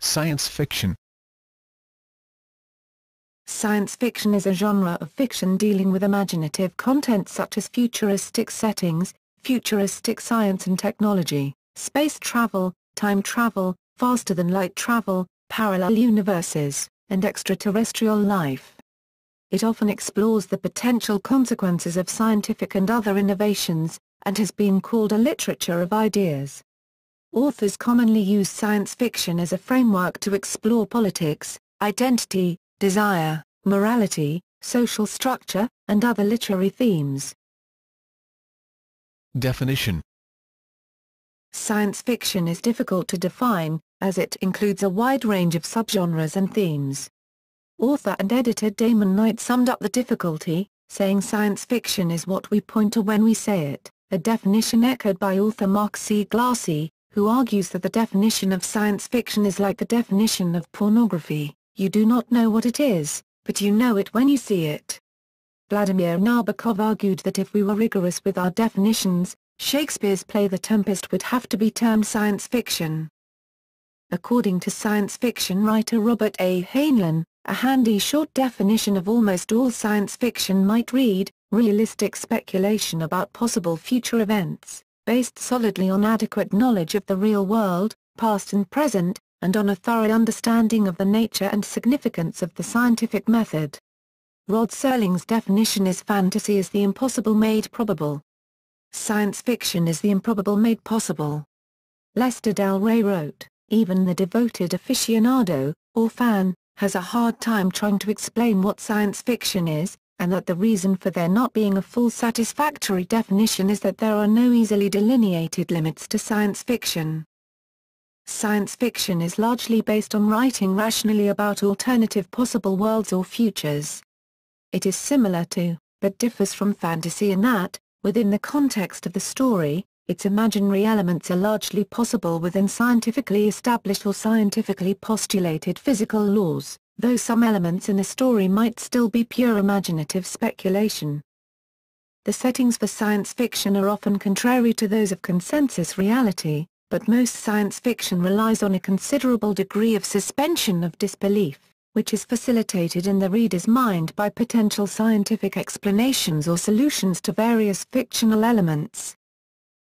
Science fiction. Science fiction is a genre of fiction dealing with imaginative content such as futuristic settings, futuristic science and technology, space travel, time travel, faster-than-light travel, parallel universes, and extraterrestrial life. It often explores the potential consequences of scientific and other innovations, and has been called a literature of ideas. Authors commonly use science fiction as a framework to explore politics, identity, desire, morality, social structure, and other literary themes. Definition. Science fiction is difficult to define, as it includes a wide range of subgenres and themes. Author and editor Damon Knight summed up the difficulty, saying science fiction is what we point to when we say it, a definition echoed by author Mark C. Glassy, who argues that the definition of science fiction is like the definition of pornography: you do not know what it is, but you know it when you see it. Vladimir Nabokov argued that if we were rigorous with our definitions, Shakespeare's play The Tempest would have to be termed science fiction. According to science fiction writer Robert A. Heinlein, a handy short definition of almost all science fiction might read, realistic speculation about possible future events, based solidly on adequate knowledge of the real world, past and present, and on a thorough understanding of the nature and significance of the scientific method. Rod Serling's definition is fantasy is the impossible made probable. Science fiction is the improbable made possible. Lester Del Rey wrote, even the devoted aficionado, or fan, has a hard time trying to explain what science fiction is, and that the reason for there not being a full satisfactory definition is that there are no easily delineated limits to science fiction. Science fiction is largely based on writing rationally about alternative possible worlds or futures. It is similar to, but differs from fantasy in that, within the context of the story, its imaginary elements are largely possible within scientifically established or scientifically postulated physical laws, though some elements in a story might still be pure imaginative speculation. The settings for science fiction are often contrary to those of consensus reality, but most science fiction relies on a considerable degree of suspension of disbelief, which is facilitated in the reader's mind by potential scientific explanations or solutions to various fictional elements.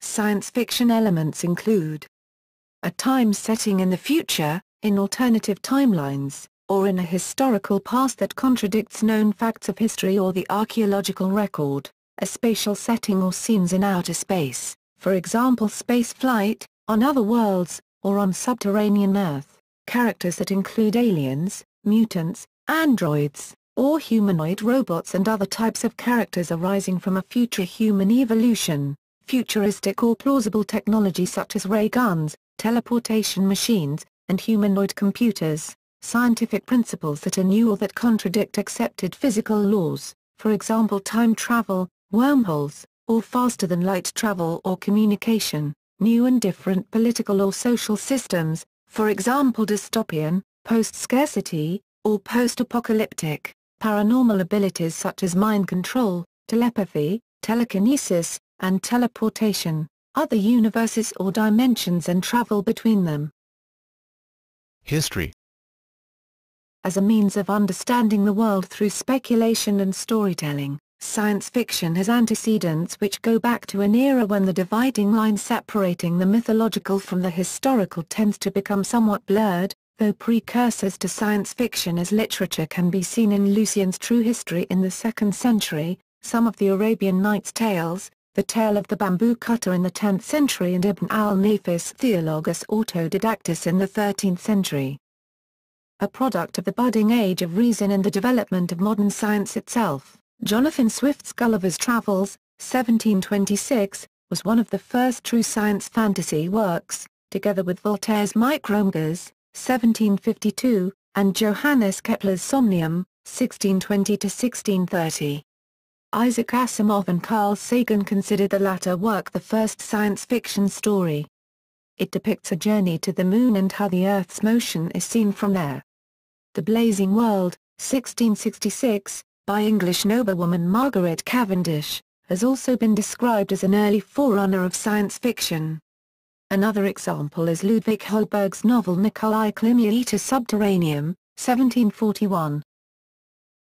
Science fiction elements include a time setting in the future, in alternative timelines, or in a historical past that contradicts known facts of history or the archaeological record, a spatial setting or scenes in outer space, for example space flight, on other worlds, or on subterranean Earth, characters that include aliens, mutants, androids, or humanoid robots and other types of characters arising from a future human evolution, futuristic or plausible technology such as ray guns, teleportation machines, and humanoid computers, scientific principles that are new or that contradict accepted physical laws, for example time travel, wormholes, or faster-than-light travel or communication, new and different political or social systems, for example dystopian, post-scarcity, or post-apocalyptic, paranormal abilities such as mind control, telepathy, telekinesis, and teleportation, other universes or dimensions and travel between them. History. As a means of understanding the world through speculation and storytelling, science fiction has antecedents which go back to an era when the dividing line separating the mythological from the historical tends to become somewhat blurred, though precursors to science fiction as literature can be seen in Lucian's True History in the 2nd century, some of the Arabian Nights tales, the Tale of the Bamboo Cutter in the 10th century and Ibn al-Nafis' Theologus Autodidactus in the 13th century. A product of the budding age of reason and the development of modern science itself, Jonathan Swift's Gulliver's Travels, 1726, was one of the first true science fantasy works, together with Voltaire's Micromegas, 1752, and Johannes Kepler's Somnium, 1620–1630. Isaac Asimov and Carl Sagan considered the latter work the first science fiction story. It depicts a journey to the moon and how the Earth's motion is seen from there. The Blazing World, 1666, by English noblewoman Margaret Cavendish, has also been described as an early forerunner of science fiction. Another example is Ludwig Holberg's novel Nikolai Klimia Subterraneum, 1741.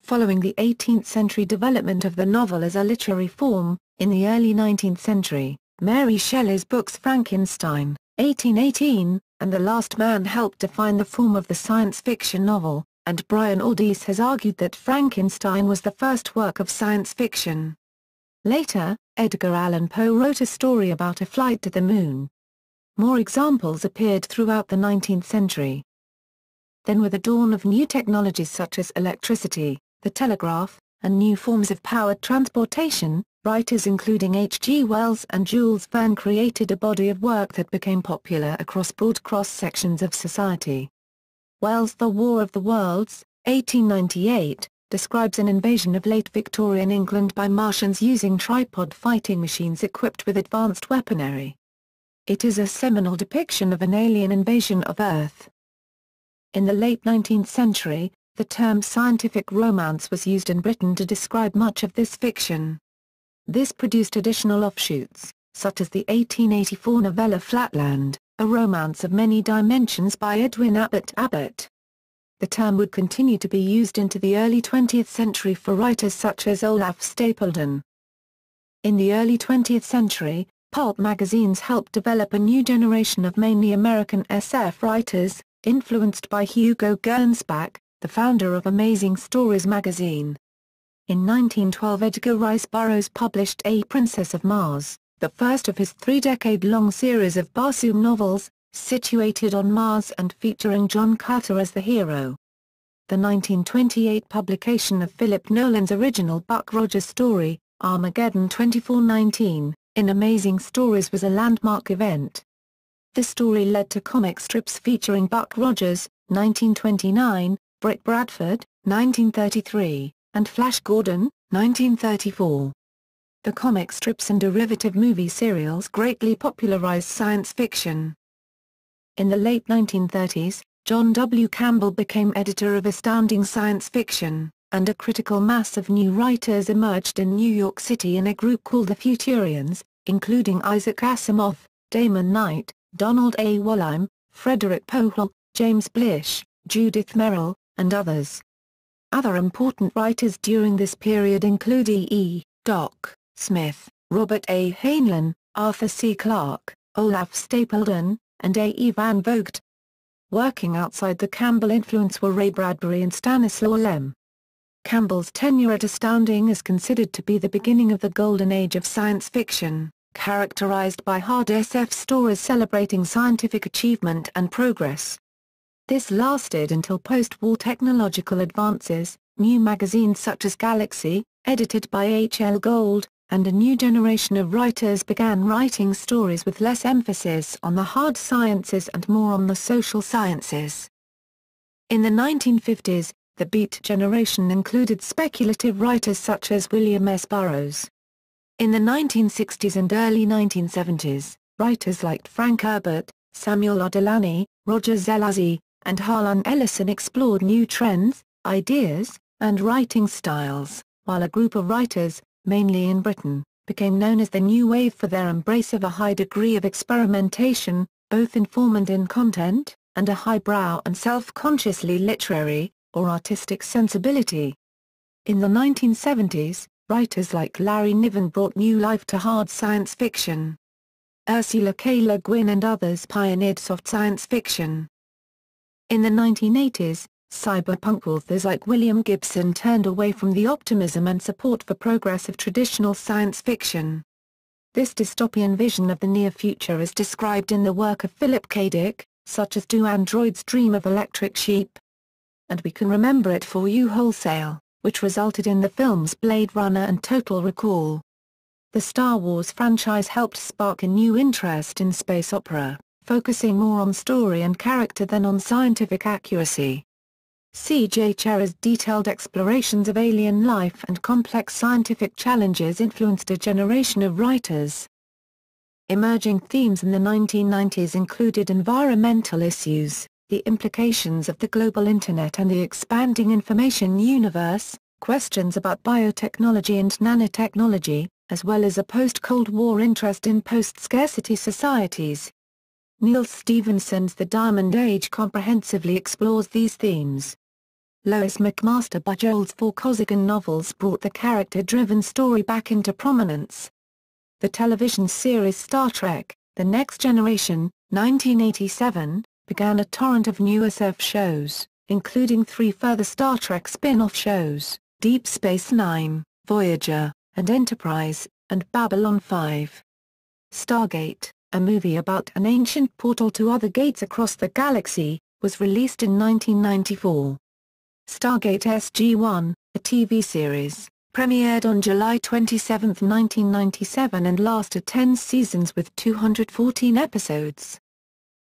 Following the 18th century development of the novel as a literary form, in the early 19th century, Mary Shelley's books Frankenstein, 1818, and The Last Man helped define the form of the science fiction novel, and Brian Aldiss has argued that Frankenstein was the first work of science fiction. Later, Edgar Allan Poe wrote a story about a flight to the moon. More examples appeared throughout the 19th century. Then with the dawn of new technologies such as electricity, the telegraph, and new forms of powered transportation, writers including H. G. Wells and Jules Verne created a body of work that became popular across broad cross-sections of society. Wells' The War of the Worlds, 1898, describes an invasion of late Victorian England by Martians using tripod fighting machines equipped with advanced weaponry. It is a seminal depiction of an alien invasion of Earth. In the late 19th century, the term scientific romance was used in Britain to describe much of this fiction. This produced additional offshoots, such as the 1884 novella Flatland, a romance of many dimensions by Edwin Abbott. The term would continue to be used into the early 20th century for writers such as Olaf Stapledon. In the early 20th century, pulp magazines helped develop a new generation of mainly American SF writers, influenced by Hugo Gernsback, the founder of Amazing Stories magazine. In 1912 Edgar Rice Burroughs published A Princess of Mars, the first of his three-decade-long series of Barsoom novels, situated on Mars and featuring John Carter as the hero. The 1928 publication of Philip Nolan's original Buck Rogers story, Armageddon 2419, in Amazing Stories was a landmark event. The story led to comic strips featuring Buck Rogers, 1929, Britt Bradford, 1933, and Flash Gordon, 1934. The comic strips and derivative movie serials greatly popularized science fiction. In the late 1930s, John W. Campbell became editor of Astounding Science Fiction, and a critical mass of new writers emerged in New York City in a group called the Futurians, including Isaac Asimov, Damon Knight, Donald A. Wollheim, Frederick Pohl, James Blish, Judith Merril, and others. Other important writers during this period include E. E. Doc Smith, Robert A. Heinlein, Arthur C. Clarke, Olaf Stapledon, and A. E. Van Vogt. Working outside the Campbell influence were Ray Bradbury and Stanislaw Lem. Campbell's tenure at Astounding is considered to be the beginning of the golden age of science fiction, characterized by hard SF stories celebrating scientific achievement and progress. This lasted until post-war technological advances, new magazines such as Galaxy, edited by H. L. Gold, and a new generation of writers began writing stories with less emphasis on the hard sciences and more on the social sciences. In the 1950s, the Beat generation included speculative writers such as William S. Burroughs. In the 1960s and early 1970s, writers like Frank Herbert, Samuel R. Delany, Roger Zelazny, and Harlan Ellison explored new trends, ideas, and writing styles, while a group of writers, mainly in Britain, became known as the New Wave for their embrace of a high degree of experimentation, both in form and in content, and a highbrow and self-consciously literary, or artistic sensibility. In the 1970s, writers like Larry Niven brought new life to hard science fiction. Ursula K. Le Guin and others pioneered soft science fiction. In the 1980s, cyberpunk authors like William Gibson turned away from the optimism and support for progress of traditional science fiction. This dystopian vision of the near future is described in the work of Philip K. Dick, such as Do Androids Dream of Electric Sheep? And We Can Remember It For You Wholesale, which resulted in the films Blade Runner and Total Recall. The Star Wars franchise helped spark a new interest in space opera, focusing more on story and character than on scientific accuracy. C.J. Cherryh's detailed explorations of alien life and complex scientific challenges influenced a generation of writers. Emerging themes in the 1990s included environmental issues, the implications of the global internet and the expanding information universe, questions about biotechnology and nanotechnology, as well as a post-Cold War interest in post-scarcity societies. Neil Stephenson's The Diamond Age comprehensively explores these themes. Lois McMaster Bujold's 4 Kozigan novels brought the character-driven story back into prominence. The television series Star Trek: The Next Generation, 1987, began a torrent of new SF shows, including 3 further Star Trek spin-off shows, Deep Space Nine, Voyager, and Enterprise, and Babylon 5. Stargate, a movie about an ancient portal to other gates across the galaxy, was released in 1994. Stargate SG-1, a TV series, premiered on July 27, 1997 and lasted 10 seasons with 214 episodes.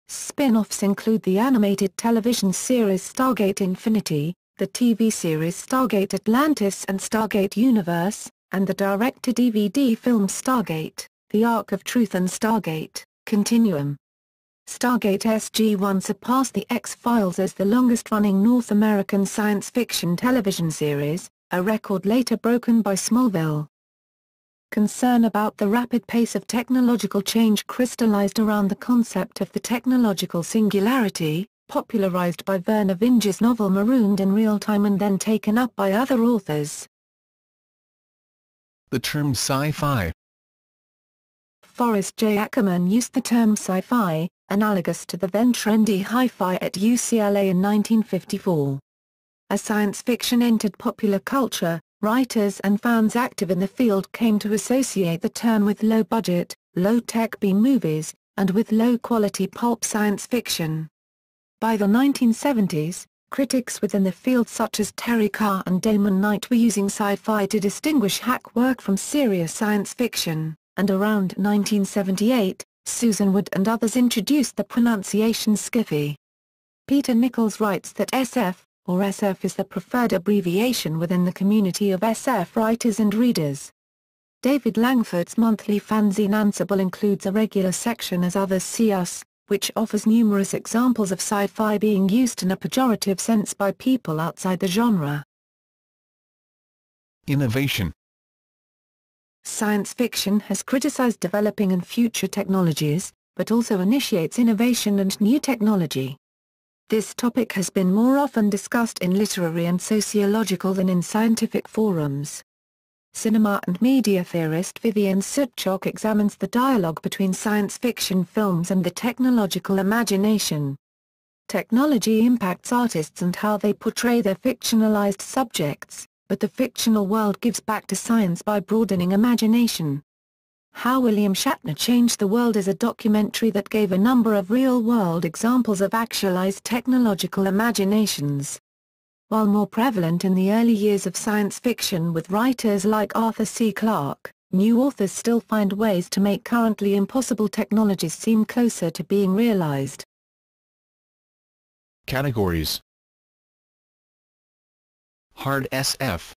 Spin-offs include the animated television series Stargate Infinity, the TV series Stargate Atlantis and Stargate Universe, and the direct-to-DVD film Stargate: The Ark of Truth and Stargate: Continuum. Stargate SG-1 surpassed The X-Files as the longest-running North American science fiction television series, a record later broken by Smallville. Concern about the rapid pace of technological change crystallized around the concept of the technological singularity, popularized by Vernor Vinge's novel Marooned in Real Time and then taken up by other authors. The term sci-fi. Forrest J. Ackerman used the term sci-fi, analogous to the then-trendy hi-fi at UCLA in 1954. As science fiction entered popular culture, writers and fans active in the field came to associate the term with low-budget, low-tech B-movies, and with low-quality pulp science fiction. By the 1970s, critics within the field such as Terry Carr and Damon Knight were using sci-fi to distinguish hack work from serious science fiction, and around 1978, Susan Wood and others introduced the pronunciation skiffy. Peter Nichols writes that SF, or SF, is the preferred abbreviation within the community of SF writers and readers. David Langford's monthly fanzine Ansible includes a regular section as Others See Us, which offers numerous examples of sci-fi being used in a pejorative sense by people outside the genre. Innovation. Science fiction has criticized developing and future technologies, but also initiates innovation and new technology. This topic has been more often discussed in literary and sociological than in scientific forums. Cinema and media theorist Vivian Sutchok examines the dialogue between science fiction films and the technological imagination. Technology impacts artists and how they portray their fictionalized subjects, but the fictional world gives back to science by broadening imagination. How William Shatner Changed the World is a documentary that gave a number of real-world examples of actualized technological imaginations. While more prevalent in the early years of science fiction with writers like Arthur C. Clarke, new authors still find ways to make currently impossible technologies seem closer to being realized. Categories. Hard SF.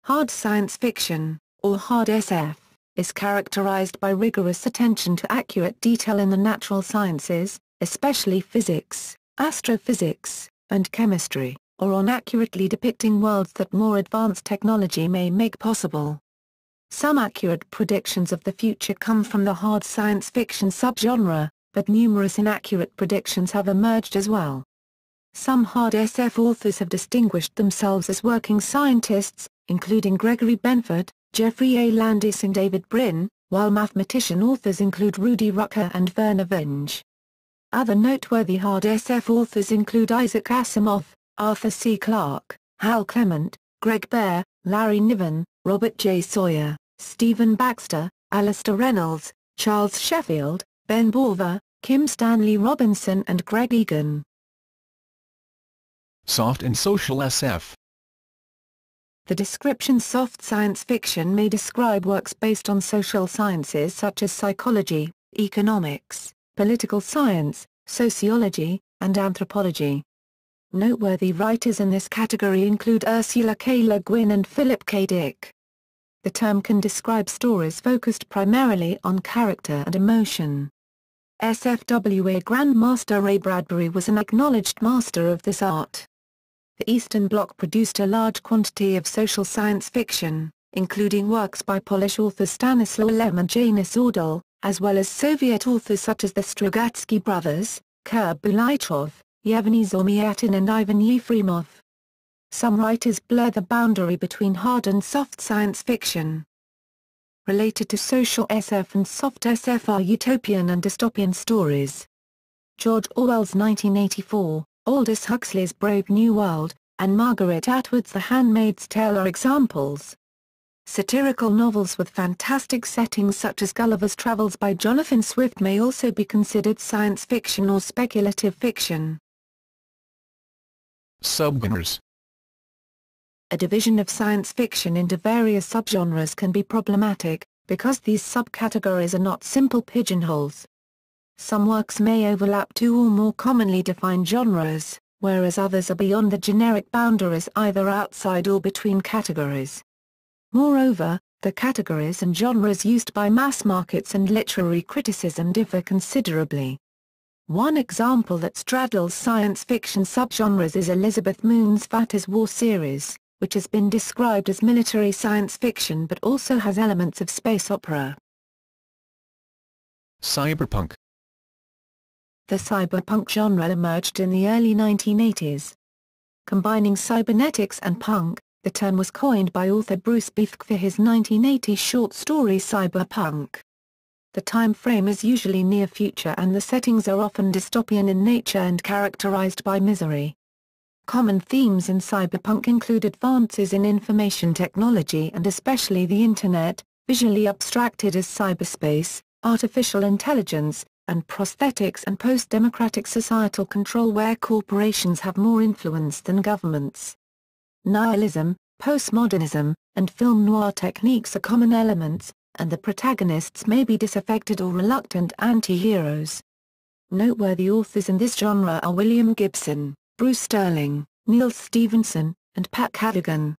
Hard science fiction, or hard SF, is characterized by rigorous attention to accurate detail in the natural sciences, especially physics, astrophysics, and chemistry, or on accurately depicting worlds that more advanced technology may make possible. Some accurate predictions of the future come from the hard science fiction subgenre, but numerous inaccurate predictions have emerged as well. Some hard SF authors have distinguished themselves as working scientists, including Gregory Benford, Jeffrey A. Landis and David Brin, while mathematician authors include Rudy Rucker and Vernor Vinge. Other noteworthy hard SF authors include Isaac Asimov, Arthur C. Clarke, Hal Clement, Greg Bear, Larry Niven, Robert J. Sawyer, Stephen Baxter, Alistair Reynolds, Charles Sheffield, Ben Borver, Kim Stanley Robinson and Greg Egan. Soft and social SF. The description soft science fiction may describe works based on social sciences such as psychology, economics, political science, sociology, and anthropology. Noteworthy writers in this category include Ursula K. Le Guin and Philip K. Dick. The term can describe stories focused primarily on character and emotion. SFWA Grandmaster Ray Bradbury was an acknowledged master of this art. The Eastern Bloc produced a large quantity of social science fiction, including works by Polish authors Stanislaw Lem and Janusz Ordel, as well as Soviet authors such as the Strugatsky brothers, Keir Bulitov, Yevgeny Zamyatin and Ivan Yefremov. Some writers blur the boundary between hard and soft science fiction. Related to social SF and soft SF are utopian and dystopian stories. George Orwell's 1984, Aldous Huxley's Brave New World, and Margaret Atwood's The Handmaid's Tale are examples. Satirical novels with fantastic settings such as Gulliver's Travels by Jonathan Swift may also be considered science fiction or speculative fiction. Subgenres. A division of science fiction into various subgenres can be problematic, because these subcategories are not simple pigeonholes. Some works may overlap two or more commonly defined genres, whereas others are beyond the generic boundaries either outside or between categories. Moreover, the categories and genres used by mass markets and literary criticism differ considerably. One example that straddles science fiction subgenres is Elizabeth Moon's Fat as War series, which has been described as military science fiction but also has elements of space opera. Cyberpunk. The cyberpunk genre emerged in the early 1980s. Combining cybernetics and punk, the term was coined by author Bruce Bethke for his 1980 short story Cyberpunk. The time frame is usually near future and the settings are often dystopian in nature and characterized by misery. Common themes in cyberpunk include advances in information technology and especially the Internet, visually abstracted as cyberspace, artificial intelligence, and prosthetics and post-democratic societal control where corporations have more influence than governments. Nihilism, postmodernism, and film noir techniques are common elements, and the protagonists may be disaffected or reluctant anti-heroes. Noteworthy authors in this genre are William Gibson, Bruce Sterling, Neil Stephenson, and Pat Cadigan.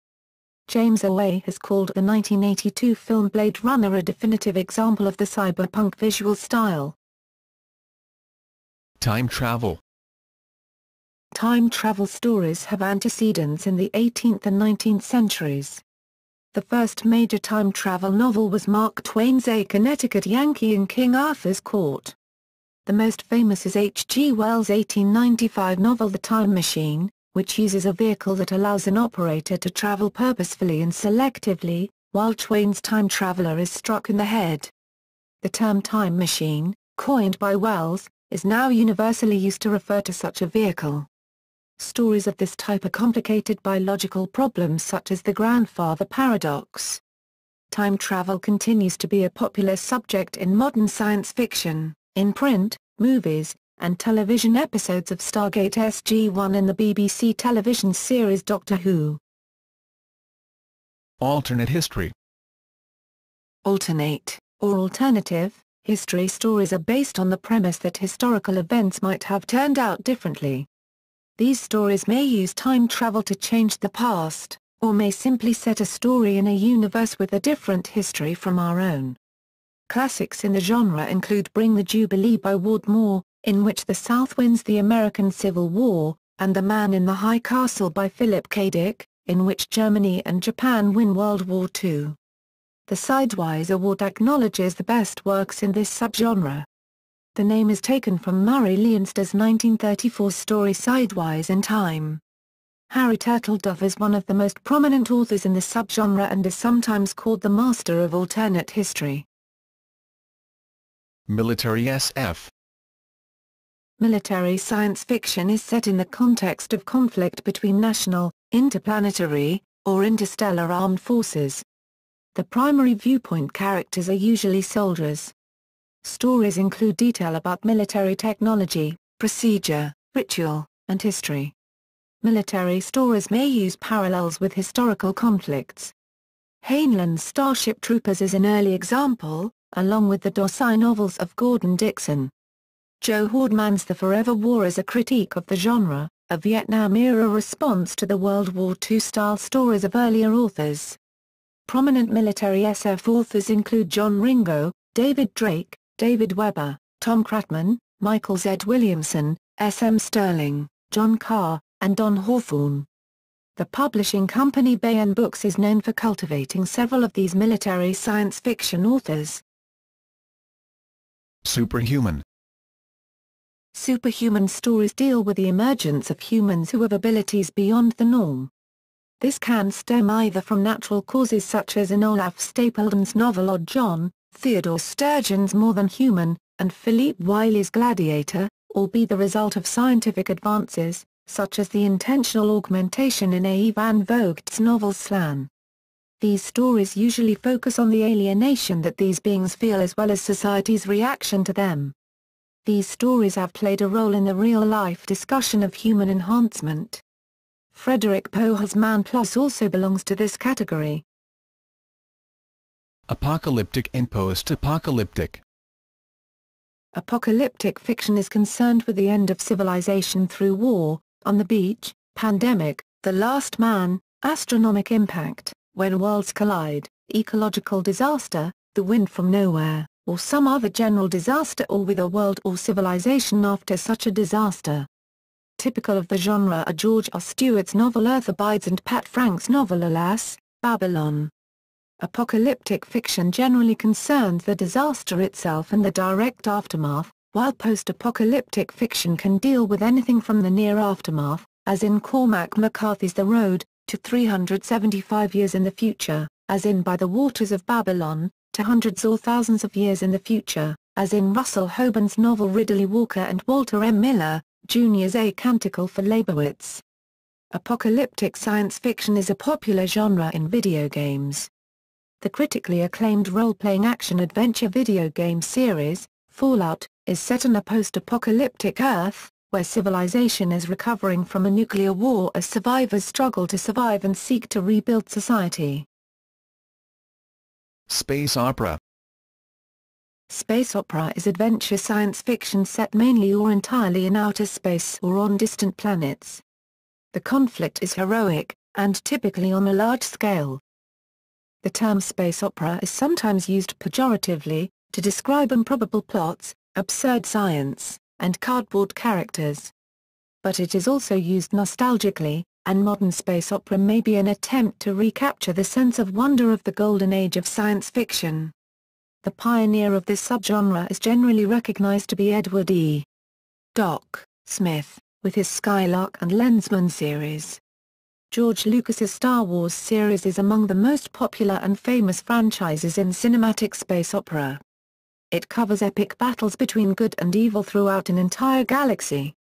James Away has called the 1982 film Blade Runner a definitive example of the cyberpunk visual style. Time travel. Time travel stories have antecedents in the 18th and 19th centuries. The first major time travel novel was Mark Twain's A Connecticut Yankee in King Arthur's Court. The most famous is H. G. Wells' 1895 novel The Time Machine, which uses a vehicle that allows an operator to travel purposefully and selectively, while Twain's time traveler is struck in the head. The term time machine, coined by Wells, is now universally used to refer to such a vehicle. Stories of this type are complicated by logical problems such as the grandfather paradox. Time travel continues to be a popular subject in modern science fiction, in print, movies, and television episodes of Stargate SG-1 and the BBC television series Doctor Who. Alternate history. Alternate, or alternative, history stories are based on the premise that historical events might have turned out differently. These stories may use time travel to change the past, or may simply set a story in a universe with a different history from our own. Classics in the genre include Bring the Jubilee by Ward Moore, in which the South wins the American Civil War, and The Man in the High Castle by Philip K. Dick, in which Germany and Japan win World War II. The Sidewise Award acknowledges the best works in this subgenre. The name is taken from Murray Leinster's 1934 story Sidewise in Time. Harry Turtledove is one of the most prominent authors in the subgenre and is sometimes called the master of alternate history. Military SF. Military science fiction is set in the context of conflict between national, interplanetary, or interstellar armed forces. The primary viewpoint characters are usually soldiers. Stories include detail about military technology, procedure, ritual, and history. Military stories may use parallels with historical conflicts. Heinlein's Starship Troopers is an early example, along with the Dosai novels of Gordon Dixon. Joe Hordman's The Forever War is a critique of the genre, a Vietnam-era response to the World War II-style stories of earlier authors. Prominent military SF authors include John Ringo, David Drake, David Weber, Tom Kratman, Michael Z. Williamson, S. M. Sterling, John Carr, and Don Hawthorne. The publishing company Baen Books is known for cultivating several of these military science fiction authors. Superhuman. Superhuman stories deal with the emergence of humans who have abilities beyond the norm. This can stem either from natural causes such as in Olaf Stapledon's novel Odd John, Theodore Sturgeon's More Than Human, and Philippe Wiley's Gladiator, or be the result of scientific advances, such as the intentional augmentation in A. Van Vogt's novel Slan. These stories usually focus on the alienation that these beings feel as well as society's reaction to them. These stories have played a role in the real-life discussion of human enhancement. Frederick Pohl's Man Plus also belongs to this category. Apocalyptic and post-apocalyptic. Apocalyptic fiction is concerned with the end of civilization through war, on the beach, pandemic, the last man, astronomic impact, when worlds collide, ecological disaster, the wind from nowhere, or some other general disaster, or with a world or civilization after such a disaster. Typical of the genre are George R. Stewart's novel Earth Abides and Pat Frank's novel Alas, Babylon. Apocalyptic fiction generally concerns the disaster itself and the direct aftermath, while post-apocalyptic fiction can deal with anything from the near aftermath, as in Cormac McCarthy's The Road, to 375 years in the future, as in By the Waters of Babylon, to hundreds or thousands of years in the future, as in Russell Hoban's novel Ridley Walker and Walter M. Miller, Jr.'s A Canticle for Leibowitz. Apocalyptic science fiction is a popular genre in video games. The critically acclaimed role-playing action-adventure video game series, Fallout, is set on a post-apocalyptic Earth, where civilization is recovering from a nuclear war as survivors struggle to survive and seek to rebuild society. Space opera. Space opera is adventure science fiction set mainly or entirely in outer space or on distant planets. The conflict is heroic, and typically on a large scale. The term space opera is sometimes used pejoratively, to describe improbable plots, absurd science, and cardboard characters. But it is also used nostalgically, and modern space opera may be an attempt to recapture the sense of wonder of the golden age of science fiction. The pioneer of this subgenre is generally recognized to be Edward E. Doc Smith, with his Skylark and Lensman series. George Lucas's Star Wars series is among the most popular and famous franchises in cinematic space opera. It covers epic battles between good and evil throughout an entire galaxy.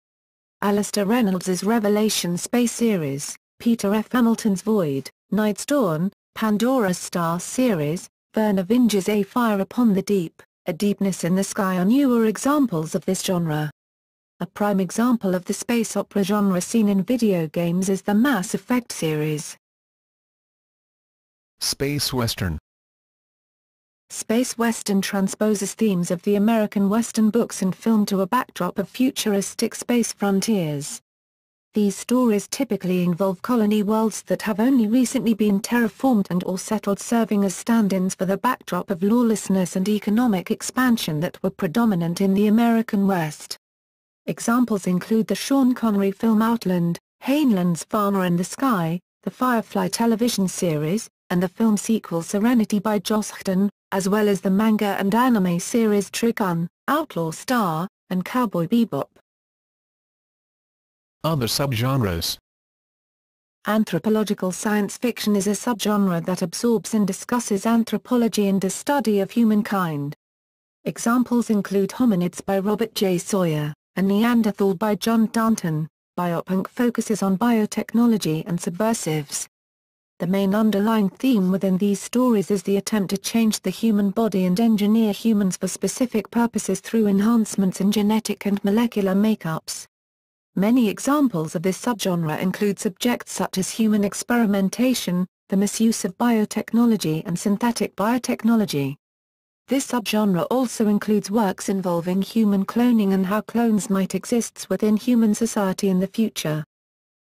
Alistair Reynolds's Revelation space series, Peter F. Hamilton's Void, Night's Dawn, Pandora's Star series, Verne Vinge's A Fire Upon the Deep, A Deepness in the Sky are newer examples of this genre. A prime example of the space opera genre seen in video games is the Mass Effect series. Space western. Space western transposes themes of the American Western books and film to a backdrop of futuristic space frontiers. These stories typically involve colony worlds that have only recently been terraformed and/or settled, serving as stand-ins for the backdrop of lawlessness and economic expansion that were predominant in the American West. Examples include the Sean Connery film Outland, Heinlein's Farmer in the Sky, the Firefly television series, and the film sequel Serenity by Joss Whedon, as well as the manga and anime series Trigun, Outlaw Star, and Cowboy Bebop. Other subgenres. Anthropological science fiction is a subgenre that absorbs and discusses anthropology and the study of humankind. Examples include Hominids by Robert J. Sawyer, and Neanderthal by John Danton. Biopunk focuses on biotechnology and subversives. The main underlying theme within these stories is the attempt to change the human body and engineer humans for specific purposes through enhancements in genetic and molecular makeups. Many examples of this subgenre include subjects such as human experimentation, the misuse of biotechnology and synthetic biotechnology. This subgenre also includes works involving human cloning and how clones might exist within human society in the future.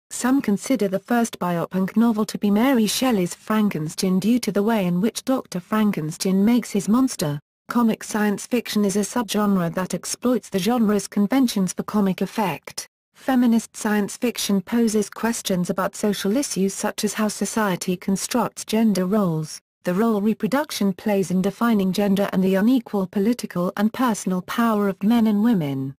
Some consider the first biopunk novel to be Mary Shelley's Frankenstein due to the way in which Dr. Frankenstein makes his monster. Comic science fiction is a subgenre that exploits the genre's conventions for comic effect. Feminist science fiction poses questions about social issues such as how society constructs gender roles, the role reproduction plays in defining gender and the unequal political and personal power of men and women.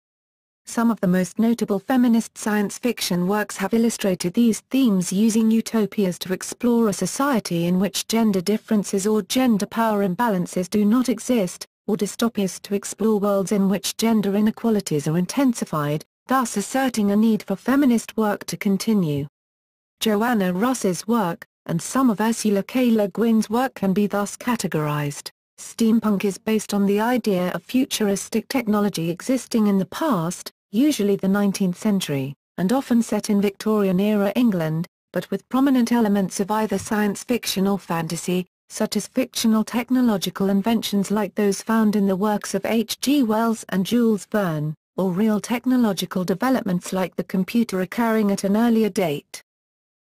Some of the most notable feminist science fiction works have illustrated these themes using utopias to explore a society in which gender differences or gender power imbalances do not exist, or dystopias to explore worlds in which gender inequalities are intensified, thus asserting a need for feminist work to continue. Joanna Russ's work, and some of Ursula K. Le Guin's work can be thus categorized. Steampunk is based on the idea of futuristic technology existing in the past, usually the 19th century, and often set in Victorian-era England, but with prominent elements of either science fiction or fantasy, such as fictional technological inventions like those found in the works of H. G. Wells and Jules Verne, or real technological developments like the computer occurring at an earlier date.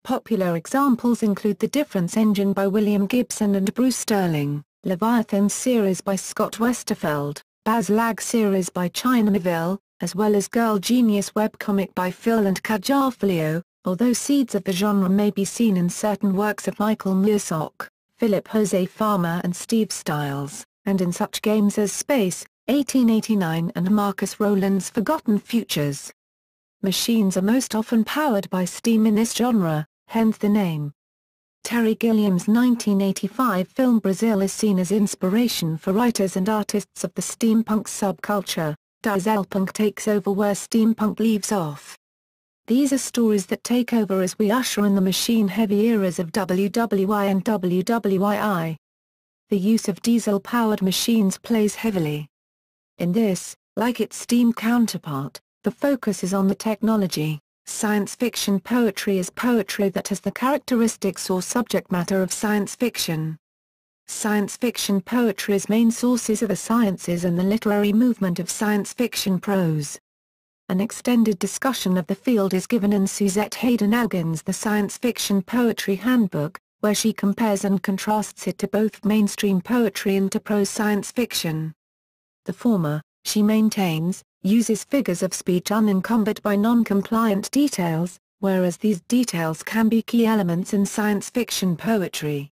Popular examples include The Difference Engine by William Gibson and Bruce Sterling, Leviathan series by Scott Westerfeld, Baz Lag series by China Miéville, as well as Girl Genius webcomic by Phil and Cajafolio, although seeds of the genre may be seen in certain works of Michael Moorcock, Philip Jose Farmer and Steve Stiles, and in such games as Space, 1889 and Marcus Rowland's Forgotten Futures. Machines are most often powered by steam in this genre, hence the name. Terry Gilliam's 1985 film Brazil is seen as inspiration for writers and artists of the steampunk subculture. Dieselpunk takes over where steampunk leaves off. These are stories that take over as we usher in the machine-heavy eras of WWI and WWII. The use of diesel-powered machines plays heavily. In this, like its steam counterpart, the focus is on the technology. Science fiction poetry is poetry that has the characteristics or subject matter of science fiction. Science fiction poetry's main sources are the sciences and the literary movement of science fiction prose. An extended discussion of the field is given in Suzette Haden-Elgin's The Science Fiction Poetry Handbook, where she compares and contrasts it to both mainstream poetry and to prose science fiction. The former, she maintains, uses figures of speech unencumbered by non-compliant details, whereas these details can be key elements in science fiction poetry.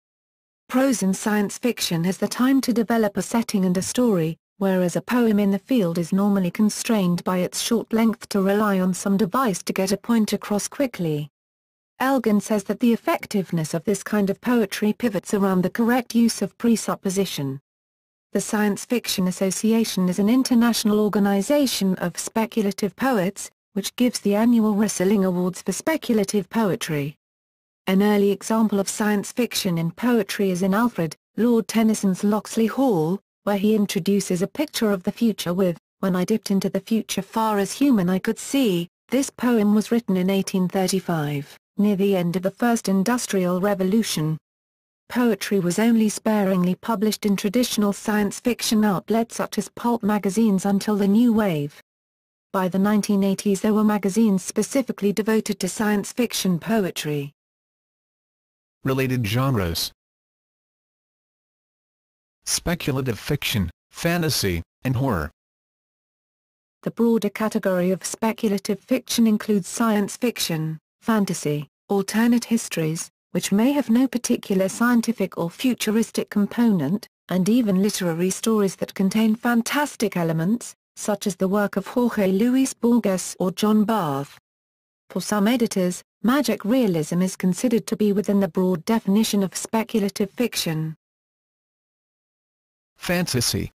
Prose in science fiction has the time to develop a setting and a story, whereas a poem in the field is normally constrained by its short length to rely on some device to get a point across quickly. Elgin says that the effectiveness of this kind of poetry pivots around the correct use of presupposition. The Science Fiction Association is an international organization of speculative poets, which gives the annual Wrestling Awards for speculative poetry. An early example of science fiction in poetry is in Alfred, Lord Tennyson's Locksley Hall, where he introduces a picture of the future with, "When I dipped into the future far as human I could see." This poem was written in 1835, near the end of the First Industrial Revolution. Poetry was only sparingly published in traditional science fiction outlets such as pulp magazines until the New Wave. By the 1980s there were magazines specifically devoted to science fiction poetry. Related genres: speculative fiction, fantasy, and horror. The broader category of speculative fiction includes science fiction, fantasy, alternate histories, which may have no particular scientific or futuristic component, and even literary stories that contain fantastic elements, such as the work of Jorge Luis Borges or John Barth. For some editors, magic realism is considered to be within the broad definition of speculative fiction. Fantasy.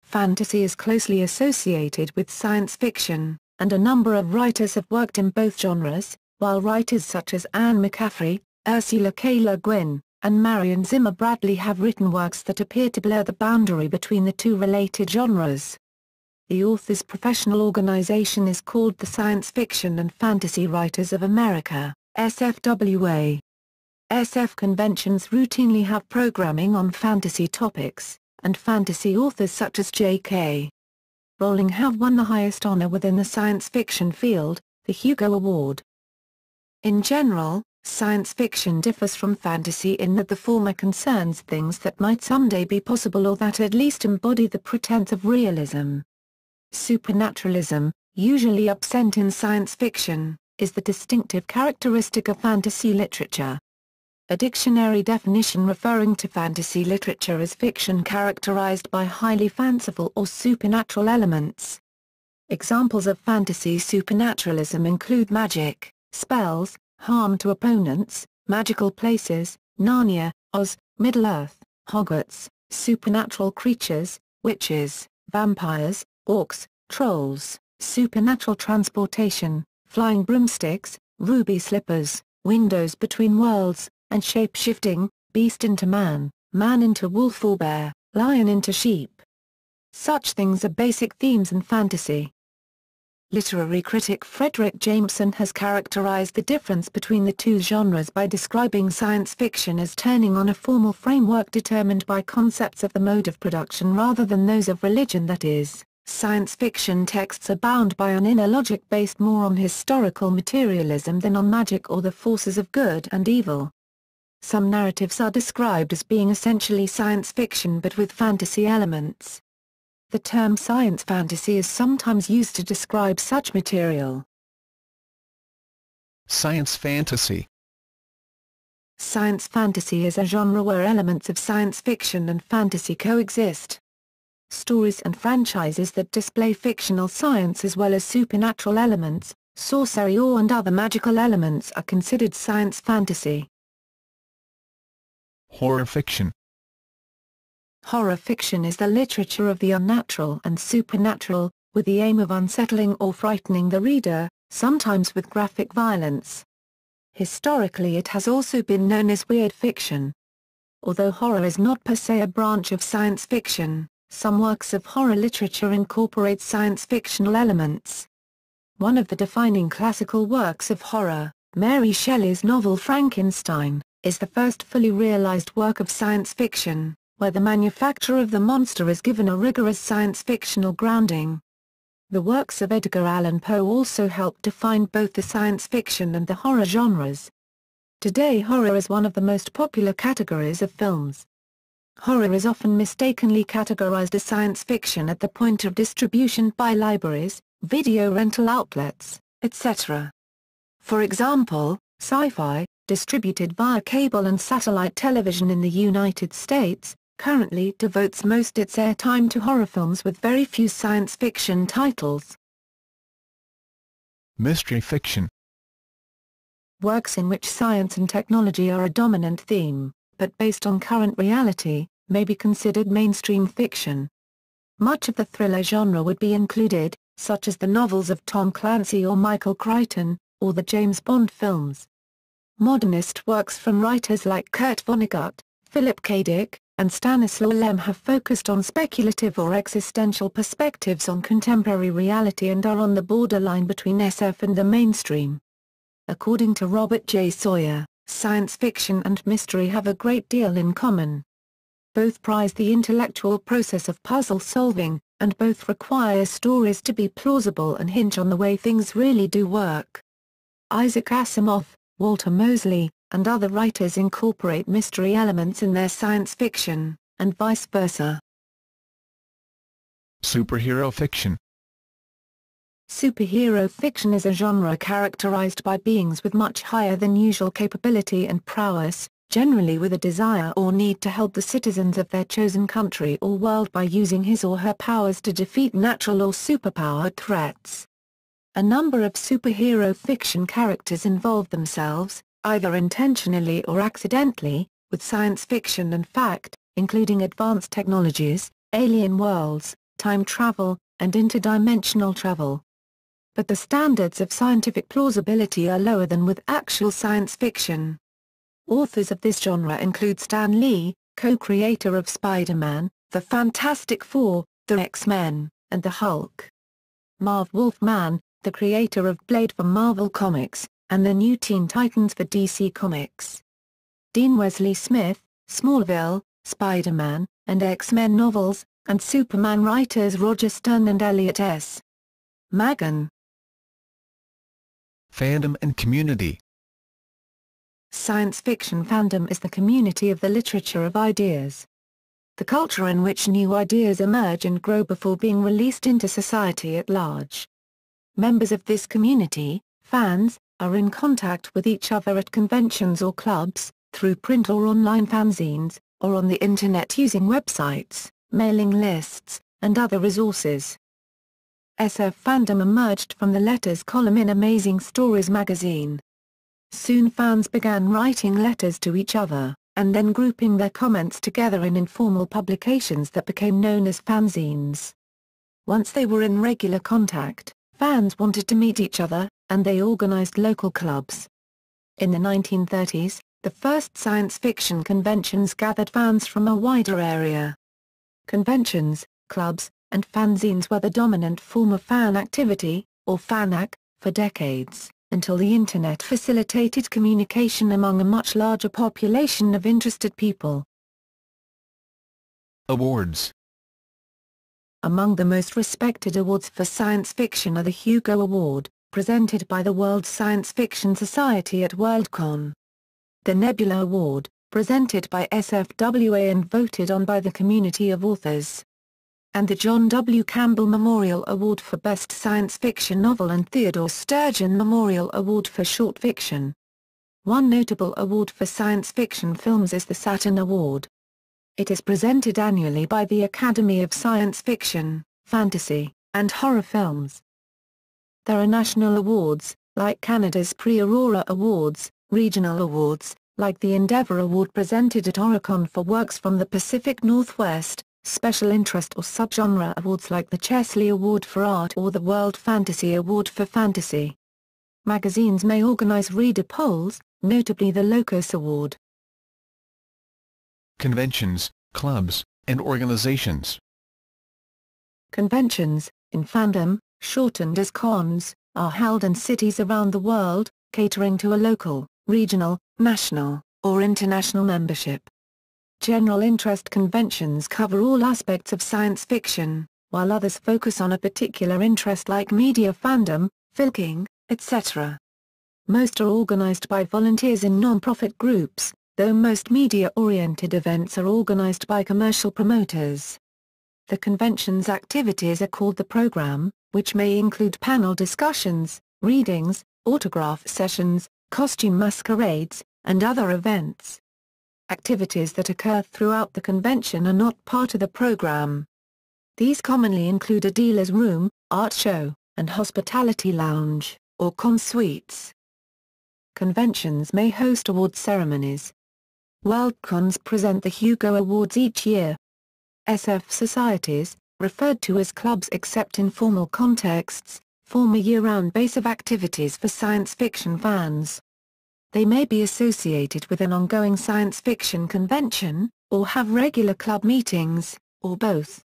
Fantasy is closely associated with science fiction, and a number of writers have worked in both genres, while writers such as Anne McCaffrey, Ursula K. Le Guin, and Marion Zimmer Bradley have written works that appear to blur the boundary between the two related genres. The author's professional organization is called the Science Fiction and Fantasy Writers of America, SFWA. SF conventions routinely have programming on fantasy topics, and fantasy authors such as J.K. Rowling have won the highest honor within the science fiction field, the Hugo Award. In general, science fiction differs from fantasy in that the former concerns things that might someday be possible or that at least embody the pretense of realism. Supernaturalism, usually absent in science fiction, is the distinctive characteristic of fantasy literature. A dictionary definition referring to fantasy literature is fiction characterized by highly fanciful or supernatural elements. Examples of fantasy supernaturalism include magic, spells, harm to opponents, magical places, Narnia, Oz, Middle-earth, Hogwarts, supernatural creatures, witches, vampires, orcs, trolls, supernatural transportation, flying broomsticks, ruby slippers, windows between worlds, and shape-shifting, beast into man, man into wolf or bear, lion into sheep. Such things are basic themes in fantasy. Literary critic Frederick Jameson has characterized the difference between the two genres by describing science fiction as turning on a formal framework determined by concepts of the mode of production rather than those of religion. That is, science fiction texts are bound by an inner logic based more on historical materialism than on magic or the forces of good and evil. Some narratives are described as being essentially science fiction but with fantasy elements. The term science fantasy is sometimes used to describe such material. Science fantasy. Science fantasy is a genre where elements of science fiction and fantasy coexist. Stories and franchises that display fictional science as well as supernatural elements, sorcery or and other magical elements are considered science fantasy. Horror fiction. Horror fiction is the literature of the unnatural and supernatural, with the aim of unsettling or frightening the reader, sometimes with graphic violence. Historically it has also been known as weird fiction. Although horror is not per se a branch of science fiction, some works of horror literature incorporate science fictional elements. One of the defining classical works of horror, Mary Shelley's novel Frankenstein, is the first fully realized work of science fiction, where the manufacture of the monster is given a rigorous science-fictional grounding. The works of Edgar Allan Poe also helped define both the science fiction and the horror genres. Today horror is one of the most popular categories of films. Horror is often mistakenly categorized as science fiction at the point of distribution by libraries, video rental outlets, etc. For example, Sci-Fi, distributed via cable and satellite television in the United States, currently devotes most its airtime to horror films with very few science fiction titles. Mystery fiction. Works in which science and technology are a dominant theme, but based on current reality, may be considered mainstream fiction. Much of the thriller genre would be included, such as the novels of Tom Clancy or Michael Crichton, or the James Bond films. Modernist works from writers like Kurt Vonnegut, Philip K. Dick, and Stanislaw Lem have focused on speculative or existential perspectives on contemporary reality and are on the borderline between SF and the mainstream. According to Robert J. Sawyer, science fiction and mystery have a great deal in common. Both prize the intellectual process of puzzle solving, and both require stories to be plausible and hinge on the way things really do work. Isaac Asimov, Walter Mosley, and other writers incorporate mystery elements in their science fiction, and vice versa. Superhero fiction. Superhero fiction is a genre characterized by beings with much higher than usual capability and prowess, generally with a desire or need to help the citizens of their chosen country or world by using his or her powers to defeat natural or superpowered threats. A number of superhero fiction characters involve themselves, either intentionally or accidentally, with science fiction and fact, including advanced technologies, alien worlds, time travel, and interdimensional travel. But the standards of scientific plausibility are lower than with actual science fiction. Authors of this genre include Stan Lee, co-creator of Spider-Man, the Fantastic Four, the X-Men, and the Hulk. Marv Wolfman, the creator of Blade for Marvel Comics, and the New Teen Titans for DC Comics. Dean Wesley Smith, Smallville, Spider-Man, and X-Men novels, and Superman writers Roger Stern and Elliot S. Magan. Fandom and community. Science fiction fandom is the community of the literature of ideas. The culture in which new ideas emerge and grow before being released into society at large. Members of this community, fans, are in contact with each other at conventions or clubs, through print or online fanzines, or on the Internet using websites, mailing lists, and other resources. SF fandom emerged from the letters column in Amazing Stories magazine. Soon fans began writing letters to each other, and then grouping their comments together in informal publications that became known as fanzines. Once they were in regular contact, fans wanted to meet each other, and they organized local clubs. In the 1930s, the first science fiction conventions gathered fans from a wider area. Conventions, clubs, and fanzines were the dominant form of fan activity, or fanac, for decades, until the Internet facilitated communication among a much larger population of interested people. Awards. Among the most respected awards for science fiction are the Hugo Award, presented by the World Science Fiction Society at Worldcon. The Nebula Award, presented by SFWA and voted on by the community of authors. And the John W. Campbell Memorial Award for Best Science Fiction Novel and Theodore Sturgeon Memorial Award for Short Fiction. One notable award for science fiction films is the Saturn Award. It is presented annually by the Academy of Science Fiction, Fantasy, and Horror Films. There are national awards, like Canada's Prix Aurora Awards, regional awards, like the Endeavour Award presented at Oricon for works from the Pacific Northwest, special interest or subgenre awards like the Chesley Award for Art or the World Fantasy Award for Fantasy. Magazines may organize reader polls, notably the Locus Award. Conventions, clubs, and organizations. Conventions, in fandom, shortened as cons, are held in cities around the world, catering to a local, regional, national, or international membership. General interest conventions cover all aspects of science fiction, while others focus on a particular interest like media fandom, filking, etc. Most are organized by volunteers in non-profit groups, though most media-oriented events are organized by commercial promoters. The convention's activities are called the program, which may include panel discussions, readings, autograph sessions, costume masquerades, and other events. Activities that occur throughout the convention are not part of the program. These commonly include a dealer's room, art show, and hospitality lounge, or con-suites. Conventions may host award ceremonies. Worldcons present the Hugo Awards each year. SF societies, referred to as clubs except in formal contexts, form a year-round base of activities for science fiction fans. They may be associated with an ongoing science fiction convention, or have regular club meetings, or both.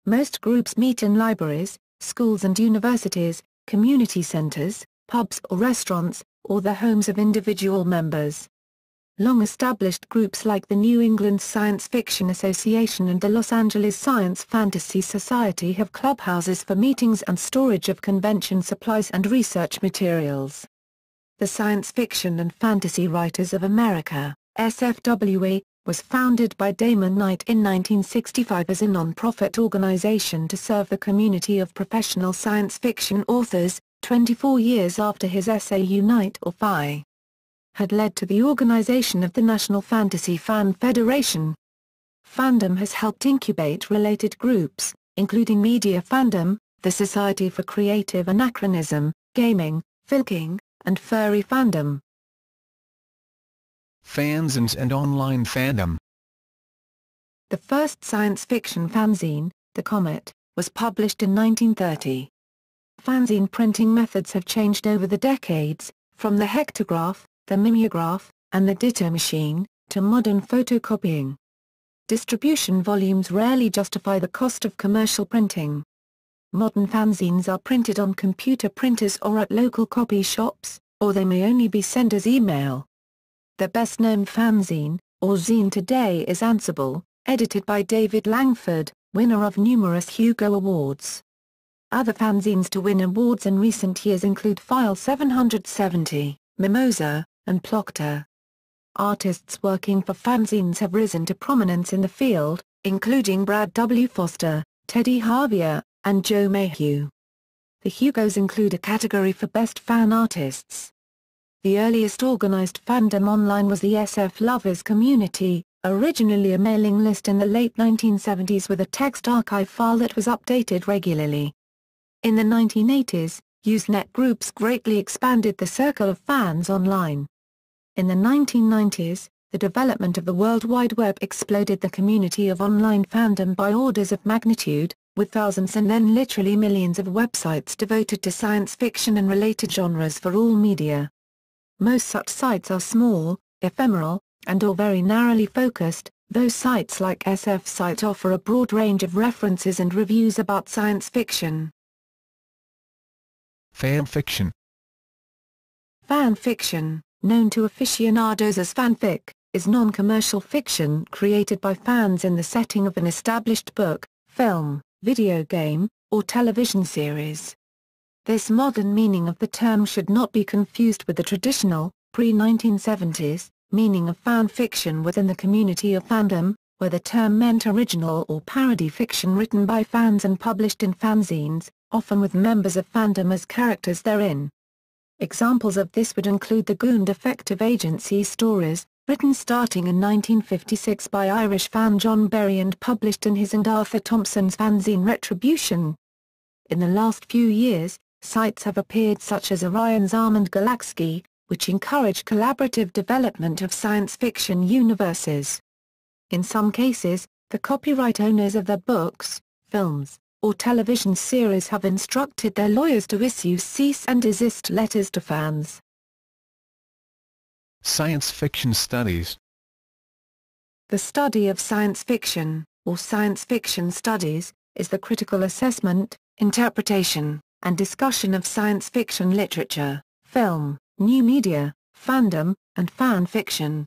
Most groups meet in libraries, schools and universities, community centers, pubs or restaurants, or the homes of individual members. Long-established groups like the New England Science Fiction Association and the Los Angeles Science Fantasy Society have clubhouses for meetings and storage of convention supplies and research materials. The Science Fiction and Fantasy Writers of America, SFWA, was founded by Damon Knight in 1965 as a non-profit organization to serve the community of professional science fiction authors, 24 years after his essay Unite or Phi had led to the organization of the National Fantasy Fan Federation. Fandom has helped incubate related groups, including Media Fandom, the Society for Creative Anachronism, Gaming, Filking, and Furry Fandom. Fanzines and online fandom. The first science fiction fanzine, The Comet, was published in 1930. Fanzine printing methods have changed over the decades, from the hectograph, the mimeograph, and the ditto machine, to modern photocopying. Distribution volumes rarely justify the cost of commercial printing. Modern fanzines are printed on computer printers or at local copy shops, or they may only be sent as email. The best-known fanzine, or zine today is Ansible, edited by David Langford, winner of numerous Hugo Awards. Other fanzines to win awards in recent years include File 770, Mimosa, and Plocter. Artists working for fanzines have risen to prominence in the field, including Brad W. Foster, Teddy Harvier, and Joe Mayhew. The Hugos include a category for Best Fan Artists. The earliest organized fandom online was the SF Lovers community, originally a mailing list in the late 1970s with a text archive file that was updated regularly. In the 1980s, Usenet groups greatly expanded the circle of fans online. In the 1990s, the development of the World Wide Web exploded the community of online fandom by orders of magnitude, with thousands and then literally millions of websites devoted to science fiction and related genres for all media. Most such sites are small, ephemeral, and/or very narrowly focused, though sites like SF Site offer a broad range of references and reviews about science fiction. Fan fiction. Fan fiction, known to aficionados as fanfic, is non-commercial fiction created by fans in the setting of an established book, film, video game, or television series. This modern meaning of the term should not be confused with the traditional, pre-1970s, meaning of fan fiction within the community of fandom, where the term meant original or parody fiction written by fans and published in fanzines, often with members of fandom as characters therein. Examples of this would include the Goon Defective Agency stories, written starting in 1956 by Irish fan John Berry and published in his and Arthur Thompson's fanzine Retribution. In the last few years, sites have appeared such as Orion's Arm and Galaxy, which encourage collaborative development of science fiction universes. In some cases, the copyright owners of their books, films, or television series have instructed their lawyers to issue cease and desist letters to fans. Science fiction studies. The study of science fiction, or science fiction studies, is the critical assessment, interpretation, and discussion of science fiction literature, film, new media, fandom, and fan fiction.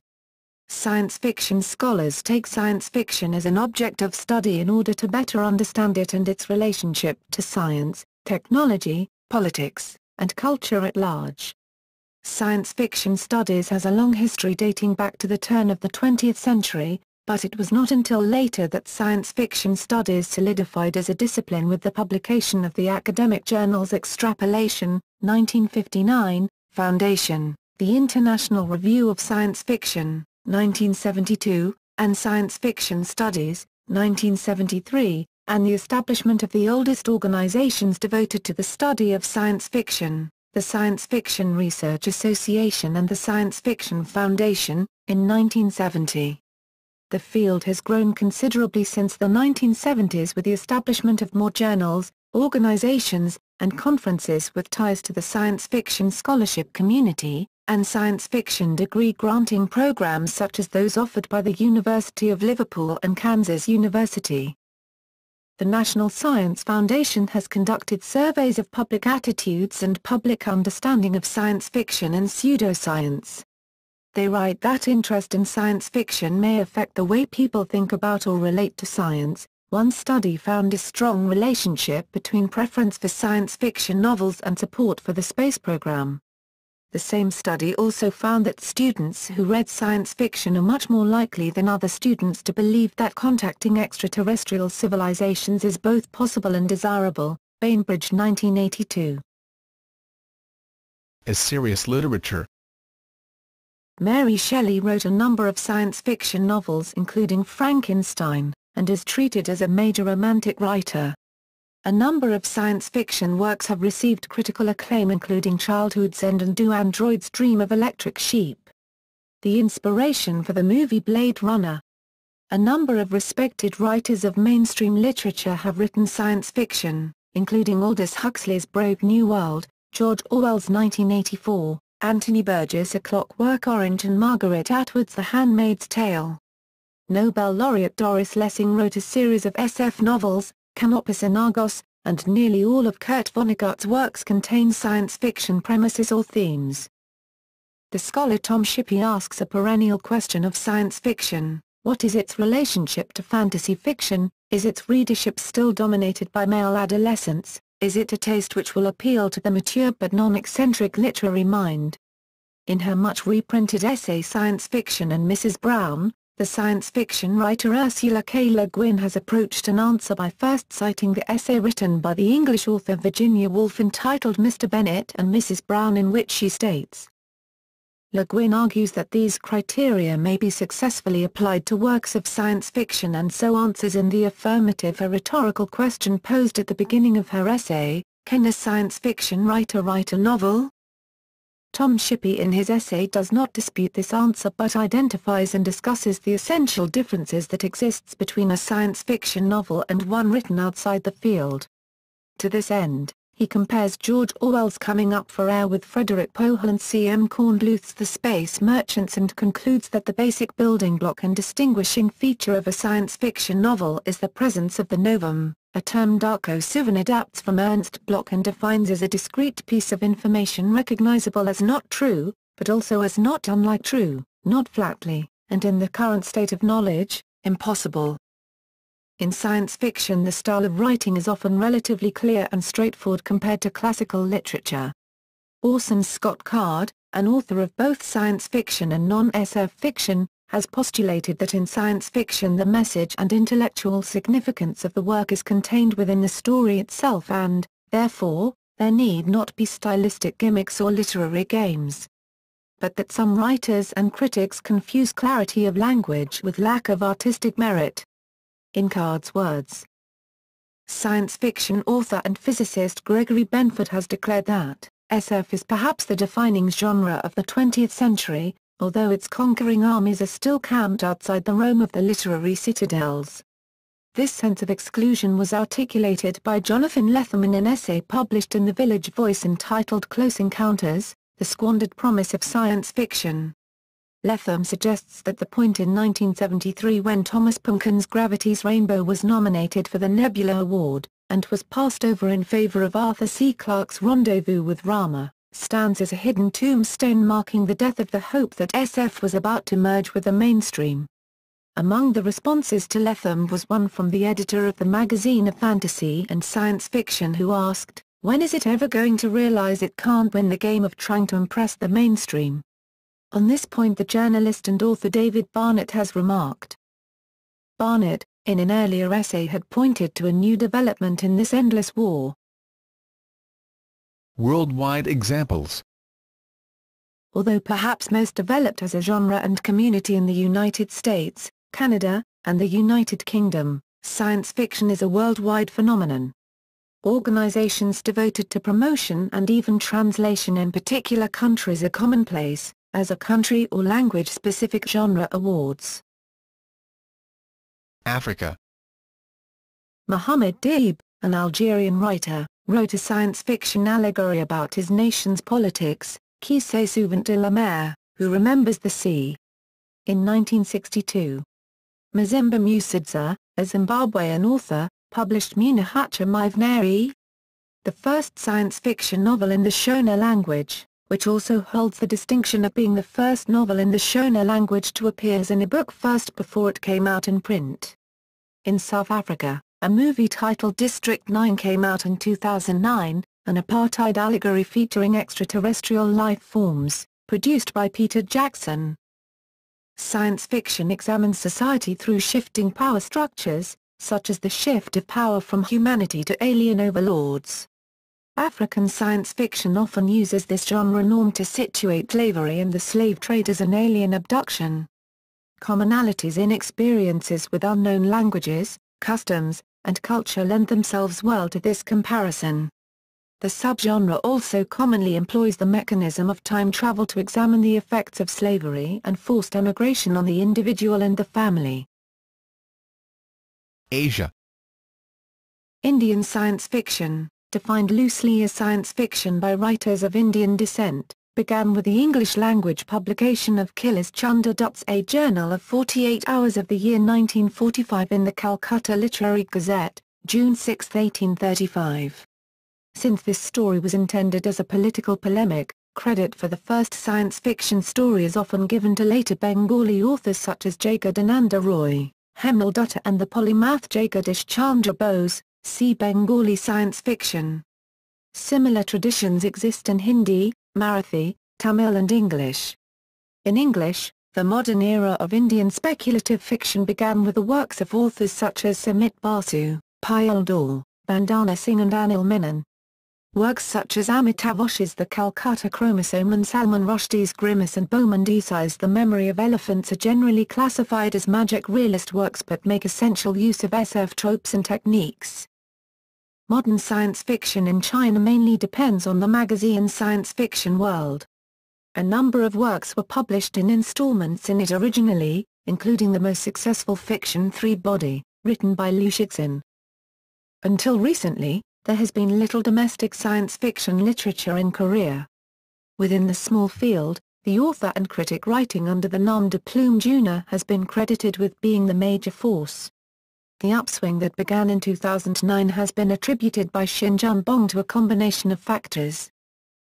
Science fiction scholars take science fiction as an object of study in order to better understand it and its relationship to science, technology, politics, and culture at large. Science fiction studies has a long history dating back to the turn of the 20th century, but it was not until later that science fiction studies solidified as a discipline with the publication of the academic journals Extrapolation, 1959, Foundation, the International Review of Science Fiction, 1972, and Science Fiction Studies, 1973, and the establishment of the oldest organizations devoted to the study of science fiction, the Science Fiction Research Association and the Science Fiction Foundation, in 1970. The field has grown considerably since the 1970s with the establishment of more journals, organizations, and conferences with ties to the science fiction scholarship community, and science fiction degree-granting programs such as those offered by the University of Liverpool and Kansas University. The National Science Foundation has conducted surveys of public attitudes and public understanding of science fiction and pseudoscience. They write that interest in science fiction may affect the way people think about or relate to science. One study found a strong relationship between preference for science fiction novels and support for the space program. The same study also found that students who read science fiction are much more likely than other students to believe that contacting extraterrestrial civilizations is both possible and desirable. Bainbridge, 1982. As serious literature. Mary Shelley wrote a number of science fiction novels including Frankenstein, and is treated as a major romantic writer. A number of science fiction works have received critical acclaim including Childhood's End and Do Androids Dream of Electric Sheep? The inspiration for the movie Blade Runner. A number of respected writers of mainstream literature have written science fiction, including Aldous Huxley's Brave New World, George Orwell's 1984, Anthony Burgess' A Clockwork Orange and Margaret Atwood's The Handmaid's Tale. Nobel laureate Doris Lessing wrote a series of SF novels, Canopus and Argos, and nearly all of Kurt Vonnegut's works contain science fiction premises or themes. The scholar Tom Shippey asks a perennial question of science fiction: what is its relationship to fantasy fiction? Is its readership still dominated by male adolescents? Is it a taste which will appeal to the mature but non-eccentric literary mind? In her much reprinted essay Science Fiction and Mrs. Brown, the science fiction writer Ursula K. Le Guin has approached an answer by first citing the essay written by the English author Virginia Woolf entitled Mr. Bennet and Mrs. Brown, in which she states, Le Guin argues that these criteria may be successfully applied to works of science fiction and so answers in the affirmative a rhetorical question posed at the beginning of her essay, can a science fiction writer write a novel? Tom Shippey in his essay does not dispute this answer but identifies and discusses the essential differences that exists between a science fiction novel and one written outside the field. To this end, he compares George Orwell's Coming Up for Air with Frederick Pohl and C.M. Kornbluth's The Space Merchants and concludes that the basic building block and distinguishing feature of a science fiction novel is the presence of the novum, a term Darko Suvin adapts from Ernst Bloch and defines as a discrete piece of information recognizable as not true, but also as not unlike true, not flatly, and in the current state of knowledge, impossible. In science fiction the style of writing is often relatively clear and straightforward compared to classical literature. Orson Scott Card, an author of both science fiction and non-SF fiction, has postulated that in science fiction the message and intellectual significance of the work is contained within the story itself and, therefore, there need not be stylistic gimmicks or literary games. But that some writers and critics confuse clarity of language with lack of artistic merit. In Card's words, science fiction author and physicist Gregory Benford has declared that SF is perhaps the defining genre of the 20th century, although its conquering armies are still camped outside the Rome of the literary citadels. This sense of exclusion was articulated by Jonathan Lethem in an essay published in The Village Voice entitled Close Encounters, The Squandered Promise of Science Fiction. Lethem suggests that the point in 1973 when Thomas Pynchon's Gravity's Rainbow was nominated for the Nebula Award, and was passed over in favor of Arthur C. Clarke's Rendezvous with Rama, stands as a hidden tombstone marking the death of the hope that SF was about to merge with the mainstream. Among the responses to Lethem was one from the editor of the magazine of fantasy and science fiction who asked, "When is it ever going to realize it can't win the game of trying to impress the mainstream?" On this point the journalist and author David Barnett has remarked. Barnett, in an earlier essay had pointed to a new development in this endless war. Worldwide examples. Although perhaps most developed as a genre and community in the United States, Canada, and the United Kingdom, science fiction is a worldwide phenomenon. Organizations devoted to promotion and even translation in particular countries are commonplace, as a country or language-specific genre awards. Africa. Mohammed Diab, an Algerian writer, wrote a science fiction allegory about his nation's politics, Qui se souvient de la mer, Who Remembers the Sea. In 1962. Mazembe Musadza, a Zimbabwean author, published Munahacha Mivneri, the first science fiction novel in the Shona language, which also holds the distinction of being the first novel in the Shona language to appear as in a book first before it came out in print. In South Africa, a movie titled District 9 came out in 2009, an apartheid allegory featuring extraterrestrial life forms, produced by Peter Jackson. Science fiction examines society through shifting power structures, such as the shift of power from humanity to alien overlords. African science fiction often uses this genre norm to situate slavery and the slave trade as an alien abduction. Commonalities in experiences with unknown languages, customs, and culture lend themselves well to this comparison. The subgenre also commonly employs the mechanism of time travel to examine the effects of slavery and forced emigration on the individual and the family. Asia. Indian science fiction, defined loosely as science fiction by writers of Indian descent, began with the English-language publication of Kilas Chandra Dutt's A Journal of 48 Hours of the year 1945 in the Calcutta Literary Gazette, June 6, 1835. Since this story was intended as a political polemic, credit for the first science fiction story is often given to later Bengali authors such as Jagadananda Roy, Hemal Dutta and the polymath Jagadish Chandra Bose. See Bengali science fiction. Similar traditions exist in Hindi, Marathi, Tamil and English. In English, the modern era of Indian speculative fiction began with the works of authors such as Samit Basu, Payal Dor, Vandana Singh and Anil Menon. Works such as Amitav Ghosh's The Calcutta Chromosome and Salman Rushdie's Grimace and Bowman Desai's The Memory of Elephants are generally classified as magic realist works but make essential use of SF tropes and techniques. Modern science fiction in China mainly depends on the magazine science fiction world. A number of works were published in installments in it originally, including the most successful fiction Three-Body, written by Liu Shixin. Until recently, there has been little domestic science fiction literature in Korea. Within the small field, the author and critic writing under the nom de plume Juna has been credited with being the major force. The upswing that began in 2009 has been attributed by Shin Jun-bong to a combination of factors.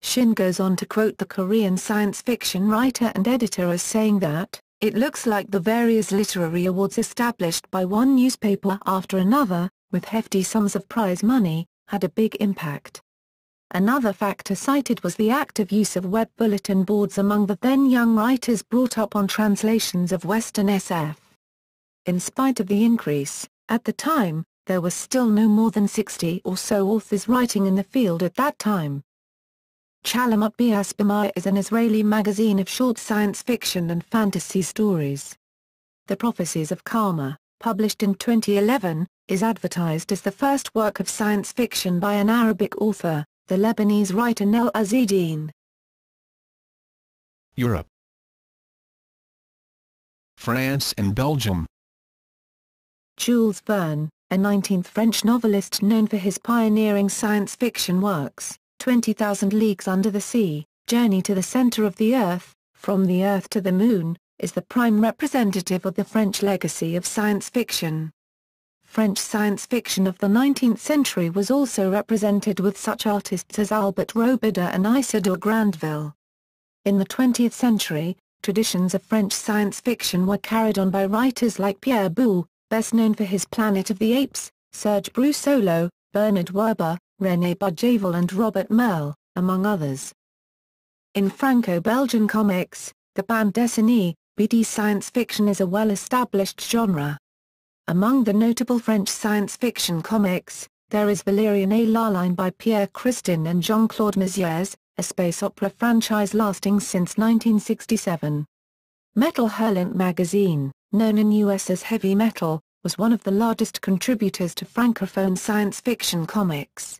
Shin goes on to quote the Korean science fiction writer and editor as saying that, "It looks like the various literary awards established by one newspaper after another, with hefty sums of prize money, had a big impact." Another factor cited was the active use of web bulletin boards among the then young writers brought up on translations of Western SF. In spite of the increase, at the time, there were still no more than 60 or so authors writing in the field at that time. Chalamut Biasbamai is an Israeli magazine of short science fiction and fantasy stories. The Prophecies of Karma, published in 2011, is advertised as the first work of science fiction by an Arabic author, the Lebanese writer Nel Azedine. Europe, France and Belgium. Jules Verne, a 19th French novelist known for his pioneering science fiction works, 20,000 Leagues Under the Sea, Journey to the Center of the Earth, From the Earth to the Moon, is the prime representative of the French legacy of science fiction. French science fiction of the 19th century was also represented with such artists as Albert Robida and Isidore Grandville. In the 20th century, traditions of French science fiction were carried on by writers like Pierre Boulle, best known for his Planet of the Apes, Serge Brussolo, Bernard Werber, René Barjavel and Robert Merle, among others. In Franco-Belgian comics, the bande dessinée, BD science fiction is a well-established genre. Among the notable French science fiction comics, there is Valérian et la Ligne by Pierre Christin and Jean-Claude Mézières, a space opera franchise lasting since 1967. Metal Hurlant magazine, known in US as Heavy Metal, was one of the largest contributors to francophone science fiction comics.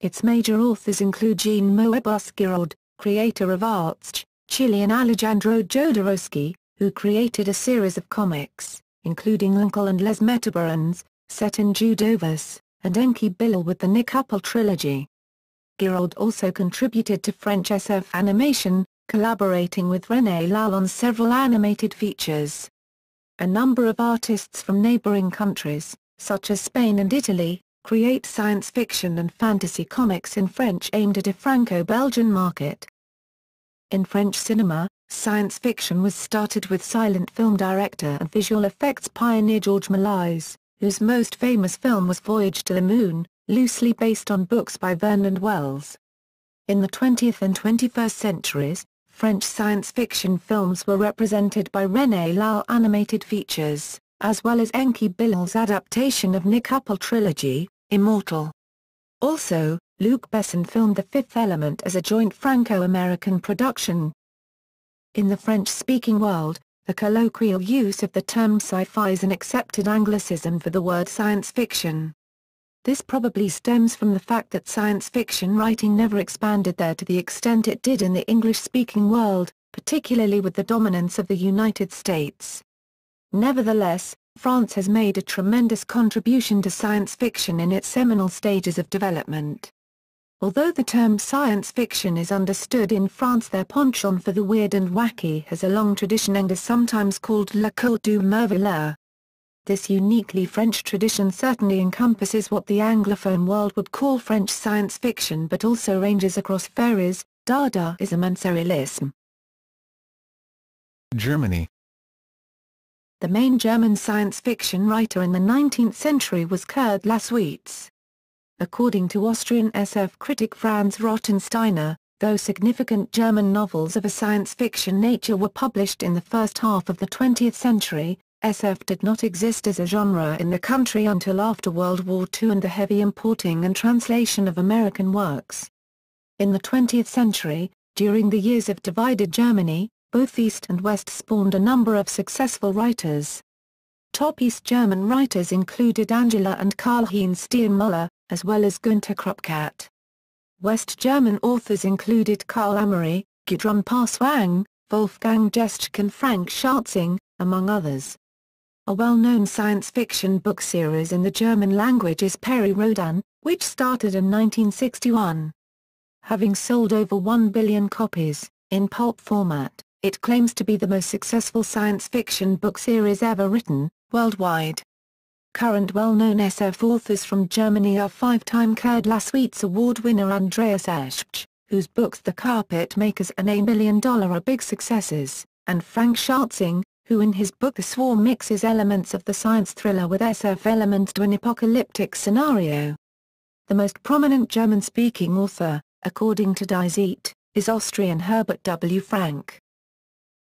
Its major authors include Jean Moebius Giraud, creator of Arch, Chilean Alejandro Jodorowsky, who created a series of comics, including Uncle and Les Metabarons, set in Judovis, and Enki Bilal with the Nick Uppel trilogy. Giraud also contributed to French SF animation, collaborating with René Lal on several animated features. A number of artists from neighboring countries, such as Spain and Italy, create science fiction and fantasy comics in French aimed at a Franco-Belgian market. In French cinema, science fiction was started with silent film director and visual effects pioneer Georges Méliès, whose most famous film was Voyage to the Moon, loosely based on books by Vernon Wells. In the 20th and 21st centuries, French science fiction films were represented by René Lal animated features, as well as Enki Bilal's adaptation of Nick Uppel trilogy, Immortal. Also, Luc Besson filmed The Fifth Element as a joint Franco-American production. In the French-speaking world, the colloquial use of the term sci-fi is an accepted anglicism for the word science fiction. This probably stems from the fact that science fiction writing never expanded there to the extent it did in the English-speaking world, particularly with the dominance of the United States. Nevertheless, France has made a tremendous contribution to science fiction in its seminal stages of development. Although the term science fiction is understood in France, their penchant for the weird and wacky has a long tradition and is sometimes called la cour du merveilleux. This uniquely French tradition certainly encompasses what the Anglophone world would call French science fiction but also ranges across fairies, Dadaism and Surrealism. Germany. The main German science fiction writer in the 19th century was Kurt Laßwitz. According to Austrian SF critic Franz Rottensteiner, though significant German novels of a science fiction nature were published in the first half of the 20th century, SF did not exist as a genre in the country until after World War II and the heavy importing and translation of American works. In the 20th century, during the years of divided Germany, both East and West spawned a number of successful writers. Top East German writers included Angela and Karl-Heinz Stiermüller, as well as Günter Kruppkat. West German authors included Karl Amory, Gudrun Parswang, Wolfgang Jeschke and Frank Schatzing, among others. A well-known science fiction book series in the German language is Peri Rodan, which started in 1961. Having sold over 1 billion copies, in pulp format, it claims to be the most successful science fiction book series ever written, worldwide. Current well-known SF authors from Germany are five-time Kurd Laßwitz Award winner Andreas Eschbach, whose books The Carpet Makers and $1 Million are big successes, and Frank Schatzing, who in his book The Swarm mixes elements of the science thriller with SF elements to an apocalyptic scenario. The most prominent German-speaking author, according to Die Zeit, is Austrian Herbert W. Frank.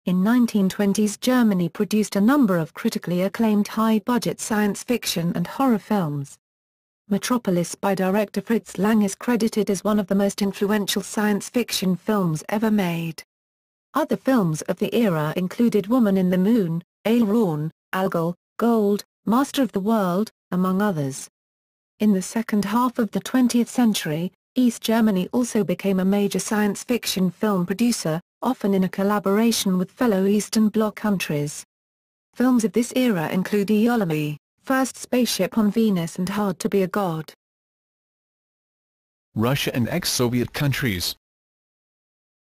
In 1920s Germany produced a number of critically acclaimed high-budget science fiction and horror films. Metropolis by director Fritz Lang is credited as one of the most influential science fiction films ever made. Other films of the era included Woman in the Moon, Alraun, Algol, Gold, Master of the World, among others. In the second half of the 20th century, East Germany also became a major science fiction film producer, often in a collaboration with fellow Eastern Bloc countries. Films of this era include Iolami, First Spaceship on Venus and Hard to be a God. Russia and ex-Soviet countries.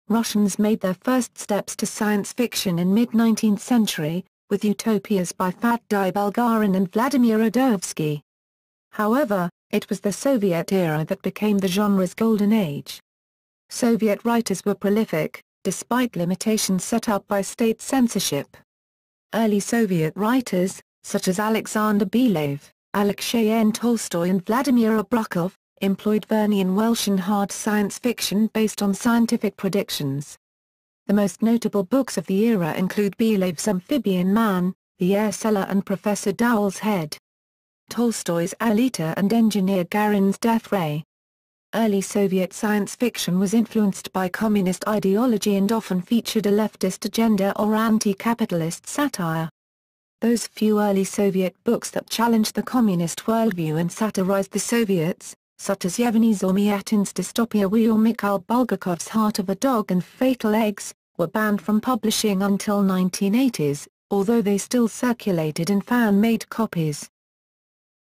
Russians made their first steps to science fiction in mid-19th century, with utopias by Fatih Bulgarin and Vladimir Odovsky. However, it was the Soviet era that became the genre's golden age. Soviet writers were prolific, despite limitations set up by state censorship. Early Soviet writers, such as Alexander Belyaev, Alexei N. Tolstoy and Vladimir Nabokov, employed Vernian Welsh hard science fiction based on scientific predictions. The most notable books of the era include Belyev's Amphibian Man, The Air Cellar and Professor Dowell's Head. Tolstoy's Aelita and engineer Garin's Death Ray. Early Soviet science fiction was influenced by communist ideology and often featured a leftist agenda or anti-capitalist satire. Those few early Soviet books that challenged the communist worldview and satirized the Soviets, such as Yevgeny Zamyatin's Dystopia We or Mikhail Bulgakov's Heart of a Dog and Fatal Eggs, were banned from publishing until 1980s, although they still circulated in fan-made copies.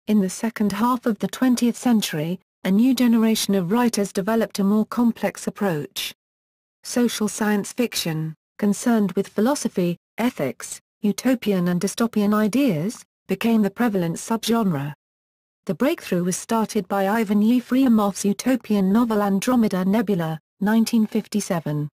In the second half of the 20th century, a new generation of writers developed a more complex approach. Social science fiction, concerned with philosophy, ethics, utopian and dystopian ideas, became the prevalent subgenre. The breakthrough was started by Ivan Yefremov's utopian novel Andromeda Nebula, 1957.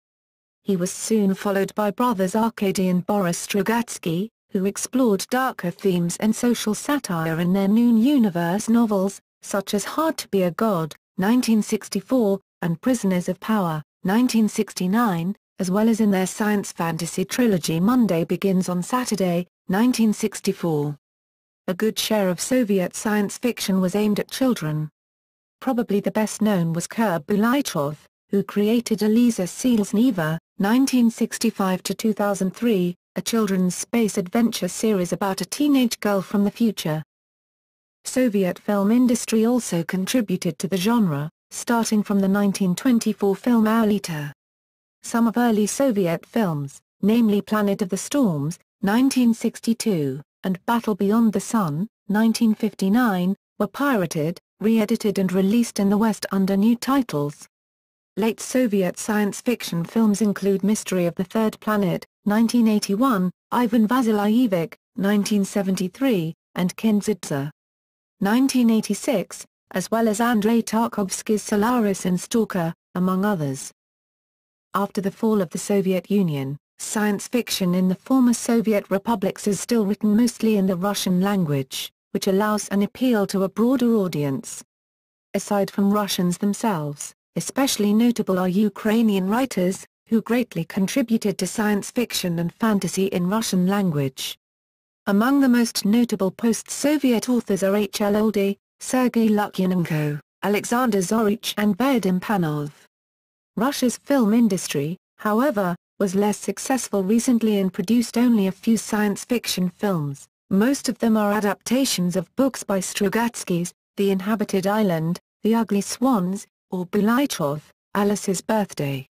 He was soon followed by brothers Arkady and Boris Strugatsky, who explored darker themes and social satire in their Noon Universe novels, such as Hard to be a God, 1964, and Prisoners of Power, 1969, as well as in their science fantasy trilogy Monday Begins on Saturday, 1964. A good share of Soviet science fiction was aimed at children. Probably the best known was Kurt Bulatov, who created Eliza Selzneva, 1965-2003, a children's space adventure series about a teenage girl from the future. Soviet film industry also contributed to the genre, starting from the 1924 film Aelita. Some of early Soviet films, namely Planet of the Storms, 1962, and Battle Beyond the Sun, 1959, were pirated, re-edited and released in the West under new titles. Late Soviet science fiction films include Mystery of the Third Planet, 1981, Ivan Vasilyevich, 1973, and Kindzadza, 1986, as well as Andrei Tarkovsky's Solaris and Stalker, among others. After the fall of the Soviet Union, science fiction in the former Soviet republics is still written mostly in the Russian language, which allows an appeal to a broader audience. Aside from Russians themselves, especially notable are Ukrainian writers, who greatly contributed to science fiction and fantasy in Russian language. Among the most notable post-Soviet authors are H.L. Oldey, Sergei Lukyanenko, Alexander Zorich and Vadim Panov. Russia's film industry, however, was less successful recently and produced only a few science fiction films. Most of them are adaptations of books by Strugatsky's The Inhabited Island, The Ugly Swans, or Bulychov, Alice's Birthday.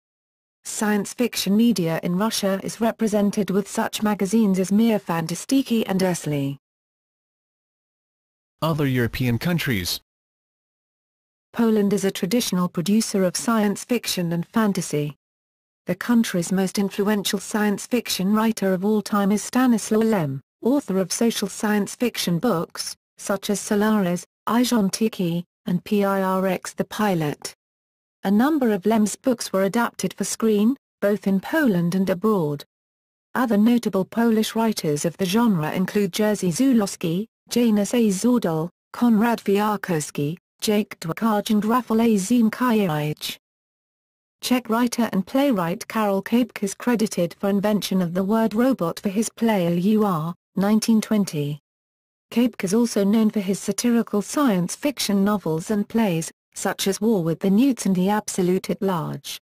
Science fiction media in Russia is represented with such magazines as Mir Fantastiki and Ersly. Other European countries. Poland is a traditional producer of science fiction and fantasy. The country's most influential science fiction writer of all time is Stanislaw Lem, author of social science fiction books, such as Solaris, I Rządziki, and PIRX the Pilot. A number of Lem's books were adapted for screen, both in Poland and abroad. Other notable Polish writers of the genre include Jerzy Zulawski, Janusz A. Zordal, Konrad Fiarkowski, Jake Dwakaj and Rafał A. Ziemkiewicz. Czech writer and playwright Karel Čapek is credited for invention of the word robot for his play Youre, 1920. Čapek is also known for his satirical science fiction novels and plays, such as War with the Newts and The Absolute at Large.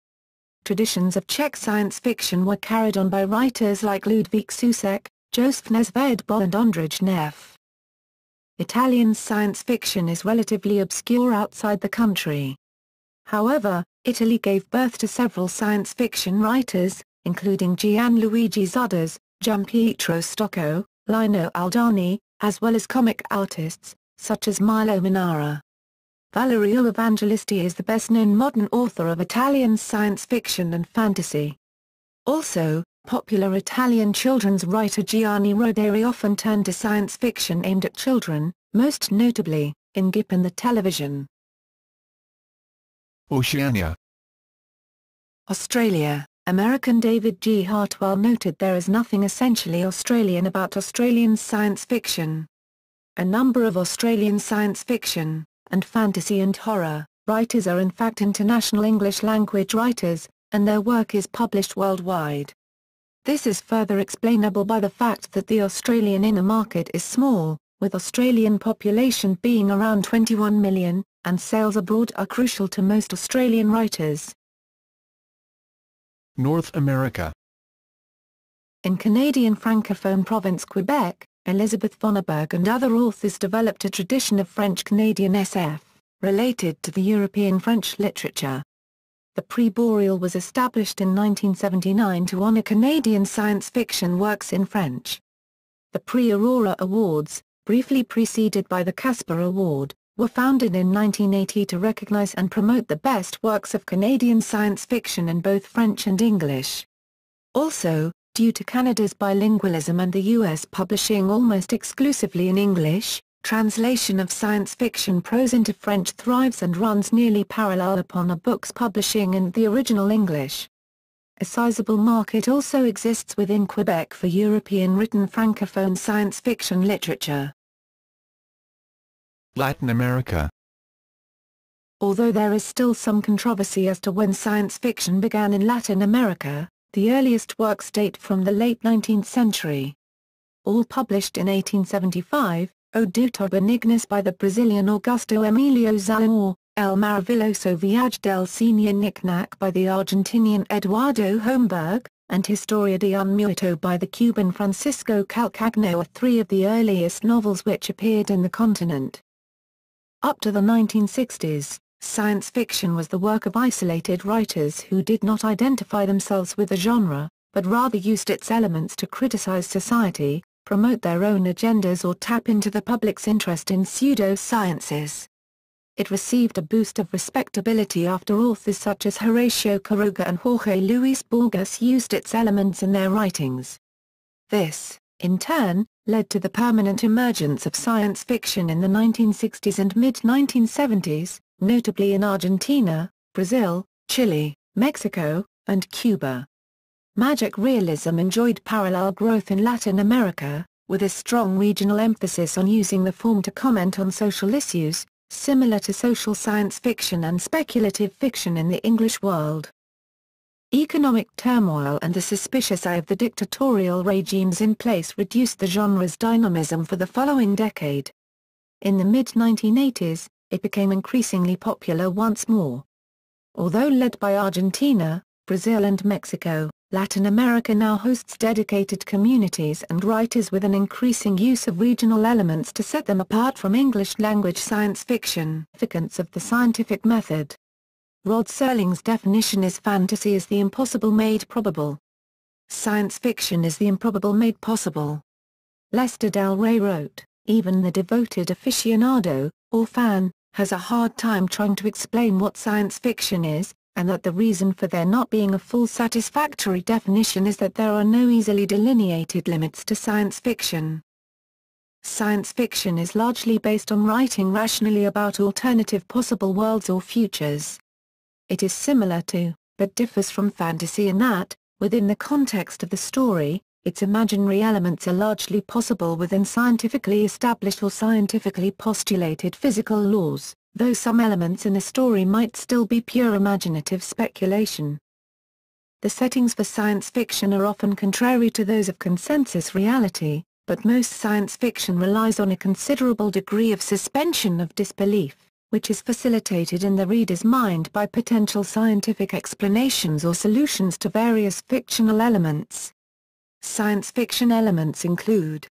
Traditions of Czech science fiction were carried on by writers like Ludvík Susek, Josef Nezvedbo and Ondřej Neff. Italian science fiction is relatively obscure outside the country. However, Italy gave birth to several science fiction writers, including Gianluigi Zudders, Gianpietro Stocco, Lino Aldani, as well as comic artists, such as Milo Manara. Valerio Evangelisti is the best-known modern author of Italian science fiction and fantasy. Also, popular Italian children's writer Gianni Rodari often turned to science fiction aimed at children, most notably, in Gip and the Television. Oceania. Australia. American David G. Hartwell noted there is nothing essentially Australian about Australian science fiction. A number of Australian science fiction, and fantasy and horror, writers are in fact international English-language writers, and their work is published worldwide. This is further explainable by the fact that the Australian inner market is small, with Australian population being around 21 million, and sales abroad are crucial to most Australian writers. North America. In Canadian Francophone province Quebec, Elizabeth Vonneberg and other authors developed a tradition of French-Canadian SF, related to the European French literature. The Prix Boreal was established in 1979 to honor Canadian science fiction works in French. The Prix Aurora Awards, briefly preceded by the Casper Award, were founded in 1980 to recognize and promote the best works of Canadian science fiction in both French and English. Also, due to Canada's bilingualism and the U.S. publishing almost exclusively in English, translation of science fiction prose into French thrives and runs nearly parallel upon a book's publishing in the original English. A sizable market also exists within Quebec for European written Francophone science fiction literature. Latin America. Although there is still some controversy as to when science fiction began in Latin America, the earliest works date from the late 19th century. All published in 1875, O Doutor Benignis by the Brazilian Augusto Emilio Zalor, El Maravilloso Viaje del Sr. Knickknack by the Argentinian Eduardo Homburg, and Historia de un Muerto by the Cuban Francisco Calcagno are three of the earliest novels which appeared in the continent. Up to the 1960s, science fiction was the work of isolated writers who did not identify themselves with the genre, but rather used its elements to criticize society, promote their own agendas or tap into the public's interest in pseudo-sciences. It received a boost of respectability after authors such as Horacio Quiroga and Jorge Luis Borges used its elements in their writings. This, in turn, led to the permanent emergence of science fiction in the 1960s and mid-1970s, notably in Argentina, Brazil, Chile, Mexico, and Cuba. Magic realism enjoyed parallel growth in Latin America, with a strong regional emphasis on using the form to comment on social issues, similar to social science fiction and speculative fiction in the English world. Economic turmoil and the suspicious eye of the dictatorial regimes in place reduced the genre's dynamism for the following decade. In the mid-1980s, it became increasingly popular once more. Although led by Argentina, Brazil and Mexico, Latin America now hosts dedicated communities and writers with an increasing use of regional elements to set them apart from English-language science fiction. Significance of the scientific method. Rod Serling's definition is fantasy is the impossible made probable. Science fiction is the improbable made possible. Lester Del Rey wrote, even the devoted aficionado, or fan, has a hard time trying to explain what science fiction is, and that the reason for there not being a full satisfactory definition is that there are no easily delineated limits to science fiction. Science fiction is largely based on writing rationally about alternative possible worlds or futures. It is similar to, but differs from fantasy in that, within the context of the story, its imaginary elements are largely possible within scientifically established or scientifically postulated physical laws, though some elements in a story might still be pure imaginative speculation. The settings for science fiction are often contrary to those of consensus reality, but most science fiction relies on a considerable degree of suspension of disbelief, which is facilitated in the reader's mind by potential scientific explanations or solutions to various fictional elements. Science fiction elements include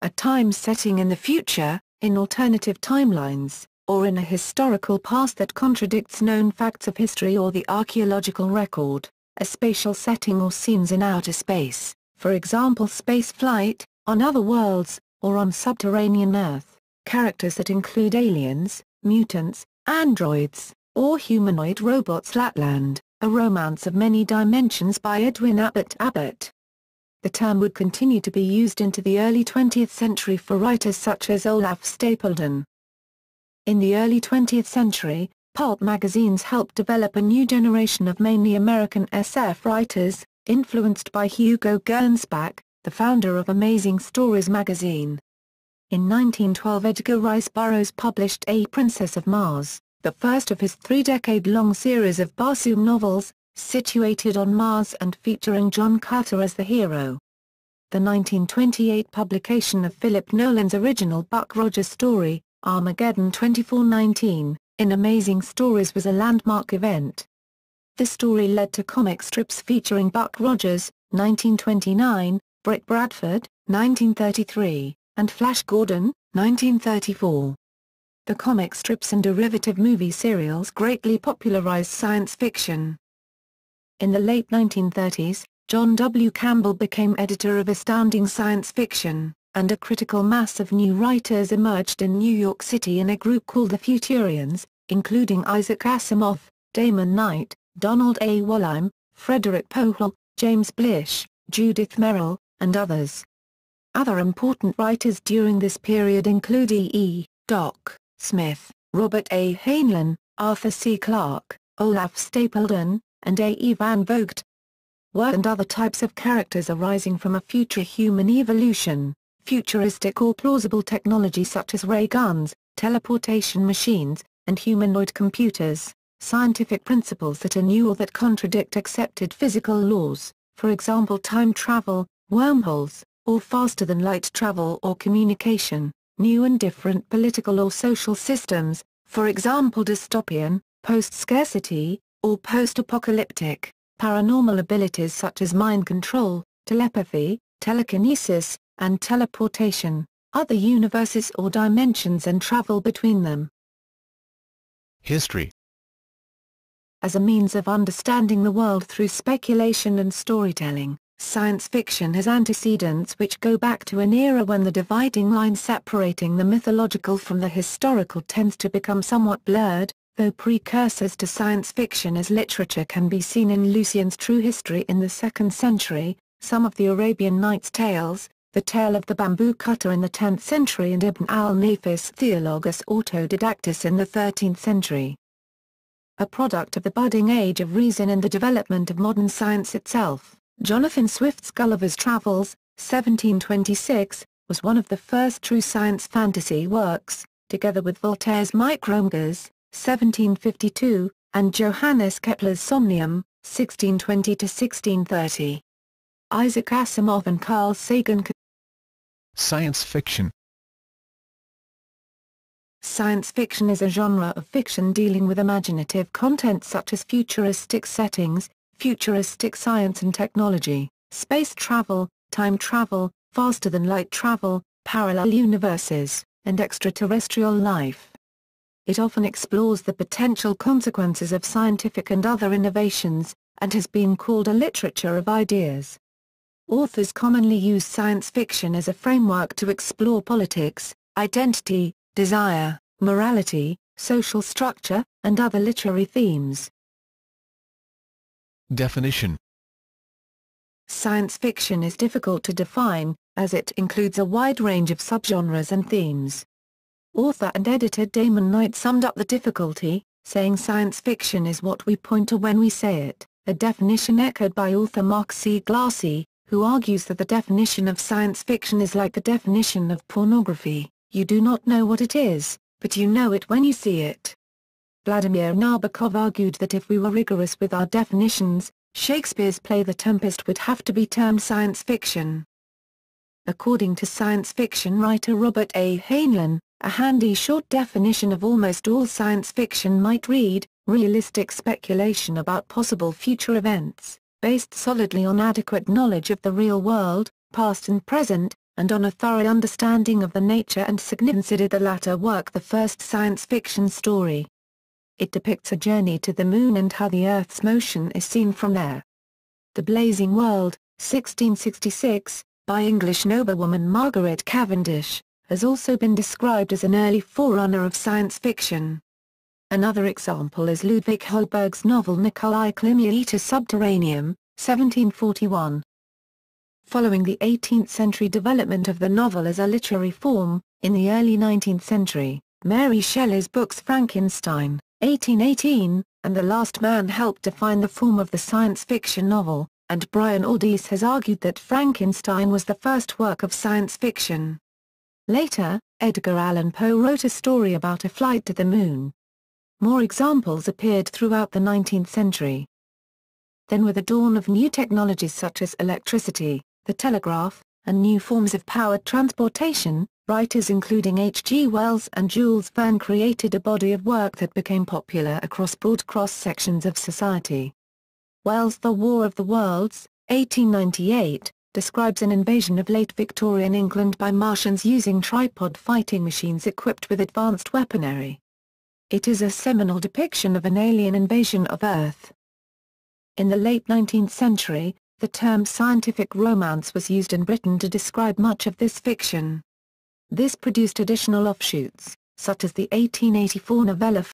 a time setting in the future, in alternative timelines, or in a historical past that contradicts known facts of history or the archaeological record, a spatial setting or scenes in outer space, for example space flight, on other worlds, or on subterranean Earth, characters that include aliens, mutants, androids, or humanoid robots. Lapland, A Romance of Many Dimensions by Edwin Abbott. The term would continue to be used into the early 20th century for writers such as Olaf Stapledon. In the early 20th century, pulp magazines helped develop a new generation of mainly American SF writers, influenced by Hugo Gernsback, the founder of Amazing Stories magazine. In 1912 Edgar Rice Burroughs published A Princess of Mars, the first of his three-decade-long series of Barsoom novels, situated on Mars and featuring John Carter as the hero. The 1928 publication of Philip Nolan's original Buck Rogers story, Armageddon 2419, in Amazing Stories was a landmark event. The story led to comic strips featuring Buck Rogers, 1929, Britt Bradford, 1933, and Flash Gordon, 1934. The comic strips and derivative movie serials greatly popularized science fiction. In the late 1930s, John W. Campbell became editor of Astounding Science Fiction, and a critical mass of new writers emerged in New York City in a group called the Futurians, including Isaac Asimov, Damon Knight, Donald A. Wollheim, Frederick Pohl, James Blish, Judith Merril, and others. Other important writers during this period include E. Doc Smith, Robert A. Heinlein, Arthur C. Clarke, Olaf Stapledon, and A. E. Van Vogt. Work and other types of characters arising from a future human evolution, futuristic or plausible technology such as ray guns, teleportation machines, and humanoid computers, scientific principles that are new or that contradict accepted physical laws, for example time travel, wormholes, or faster-than-light travel or communication, new and different political or social systems, for example dystopian, post-scarcity, or post-apocalyptic, paranormal abilities such as mind control, telepathy, telekinesis, and teleportation, other universes or dimensions and travel between them. History. As a means of understanding the world through speculation and storytelling, science fiction has antecedents which go back to an era when the dividing line separating the mythological from the historical tends to become somewhat blurred, though precursors to science fiction as literature can be seen in Lucian's True History in the 2nd century, some of the Arabian Nights tales, the Tale of the Bamboo Cutter in the 10th century and Ibn al-Nafis' Theologus Autodidactus in the 13th century. A product of the budding age of reason and the development of modern science itself, Jonathan Swift's Gulliver's Travels, 1726, was one of the first true science fantasy works, together with Voltaire's Micromegas, 1752, and Johannes Kepler's Somnium, 1620–1630. Isaac Asimov and Carl Sagan. Science fiction. Science fiction is a genre of fiction dealing with imaginative content such as futuristic settings, futuristic science and technology, space travel, time travel, faster-than-light travel, parallel universes, and extraterrestrial life. It often explores the potential consequences of scientific and other innovations, and has been called a literature of ideas. Authors commonly use science fiction as a framework to explore politics, identity, desire, morality, social structure, and other literary themes. Definition. Science fiction is difficult to define, as it includes a wide range of subgenres and themes. Author and editor Damon Knight summed up the difficulty, saying science fiction is what we point to when we say it, a definition echoed by author Mark C. Glassy, who argues that the definition of science fiction is like the definition of pornography: you do not know what it is, but you know it when you see it. Vladimir Nabokov argued that if we were rigorous with our definitions, Shakespeare's play The Tempest would have to be termed science fiction. According to science fiction writer Robert A. Heinlein, a handy short definition of almost all science fiction might read, realistic speculation about possible future events, based solidly on adequate knowledge of the real world, past and present, and on a thorough understanding of the nature and significance. Considered the latter work the first science fiction story. It depicts a journey to the moon and how the Earth's motion is seen from there. The Blazing World, 1666, by English noblewoman Margaret Cavendish, has also been described as an early forerunner of science fiction. Another example is Ludwig Holberg's novel Nikolai Klimia-Eta Subterraneum, 1741. Following the 18th-century development of the novel as a literary form, in the early 19th century, Mary Shelley's books Frankenstein, 1818, and The Last Man helped define the form of the science fiction novel, and Brian Aldiss has argued that Frankenstein was the first work of science fiction. Later, Edgar Allan Poe wrote a story about a flight to the moon. More examples appeared throughout the 19th century. Then with the dawn of new technologies such as electricity, the telegraph, and new forms of powered transportation, writers including H. G. Wells and Jules Verne created a body of work that became popular across broad cross-sections of society. Wells' The War of the Worlds, 1898, describes an invasion of late Victorian England by Martians using tripod fighting machines equipped with advanced weaponry. It is a seminal depiction of an alien invasion of Earth. In the late 19th century, the term scientific romance was used in Britain to describe much of this fiction. This produced additional offshoots, such as the 1884 novella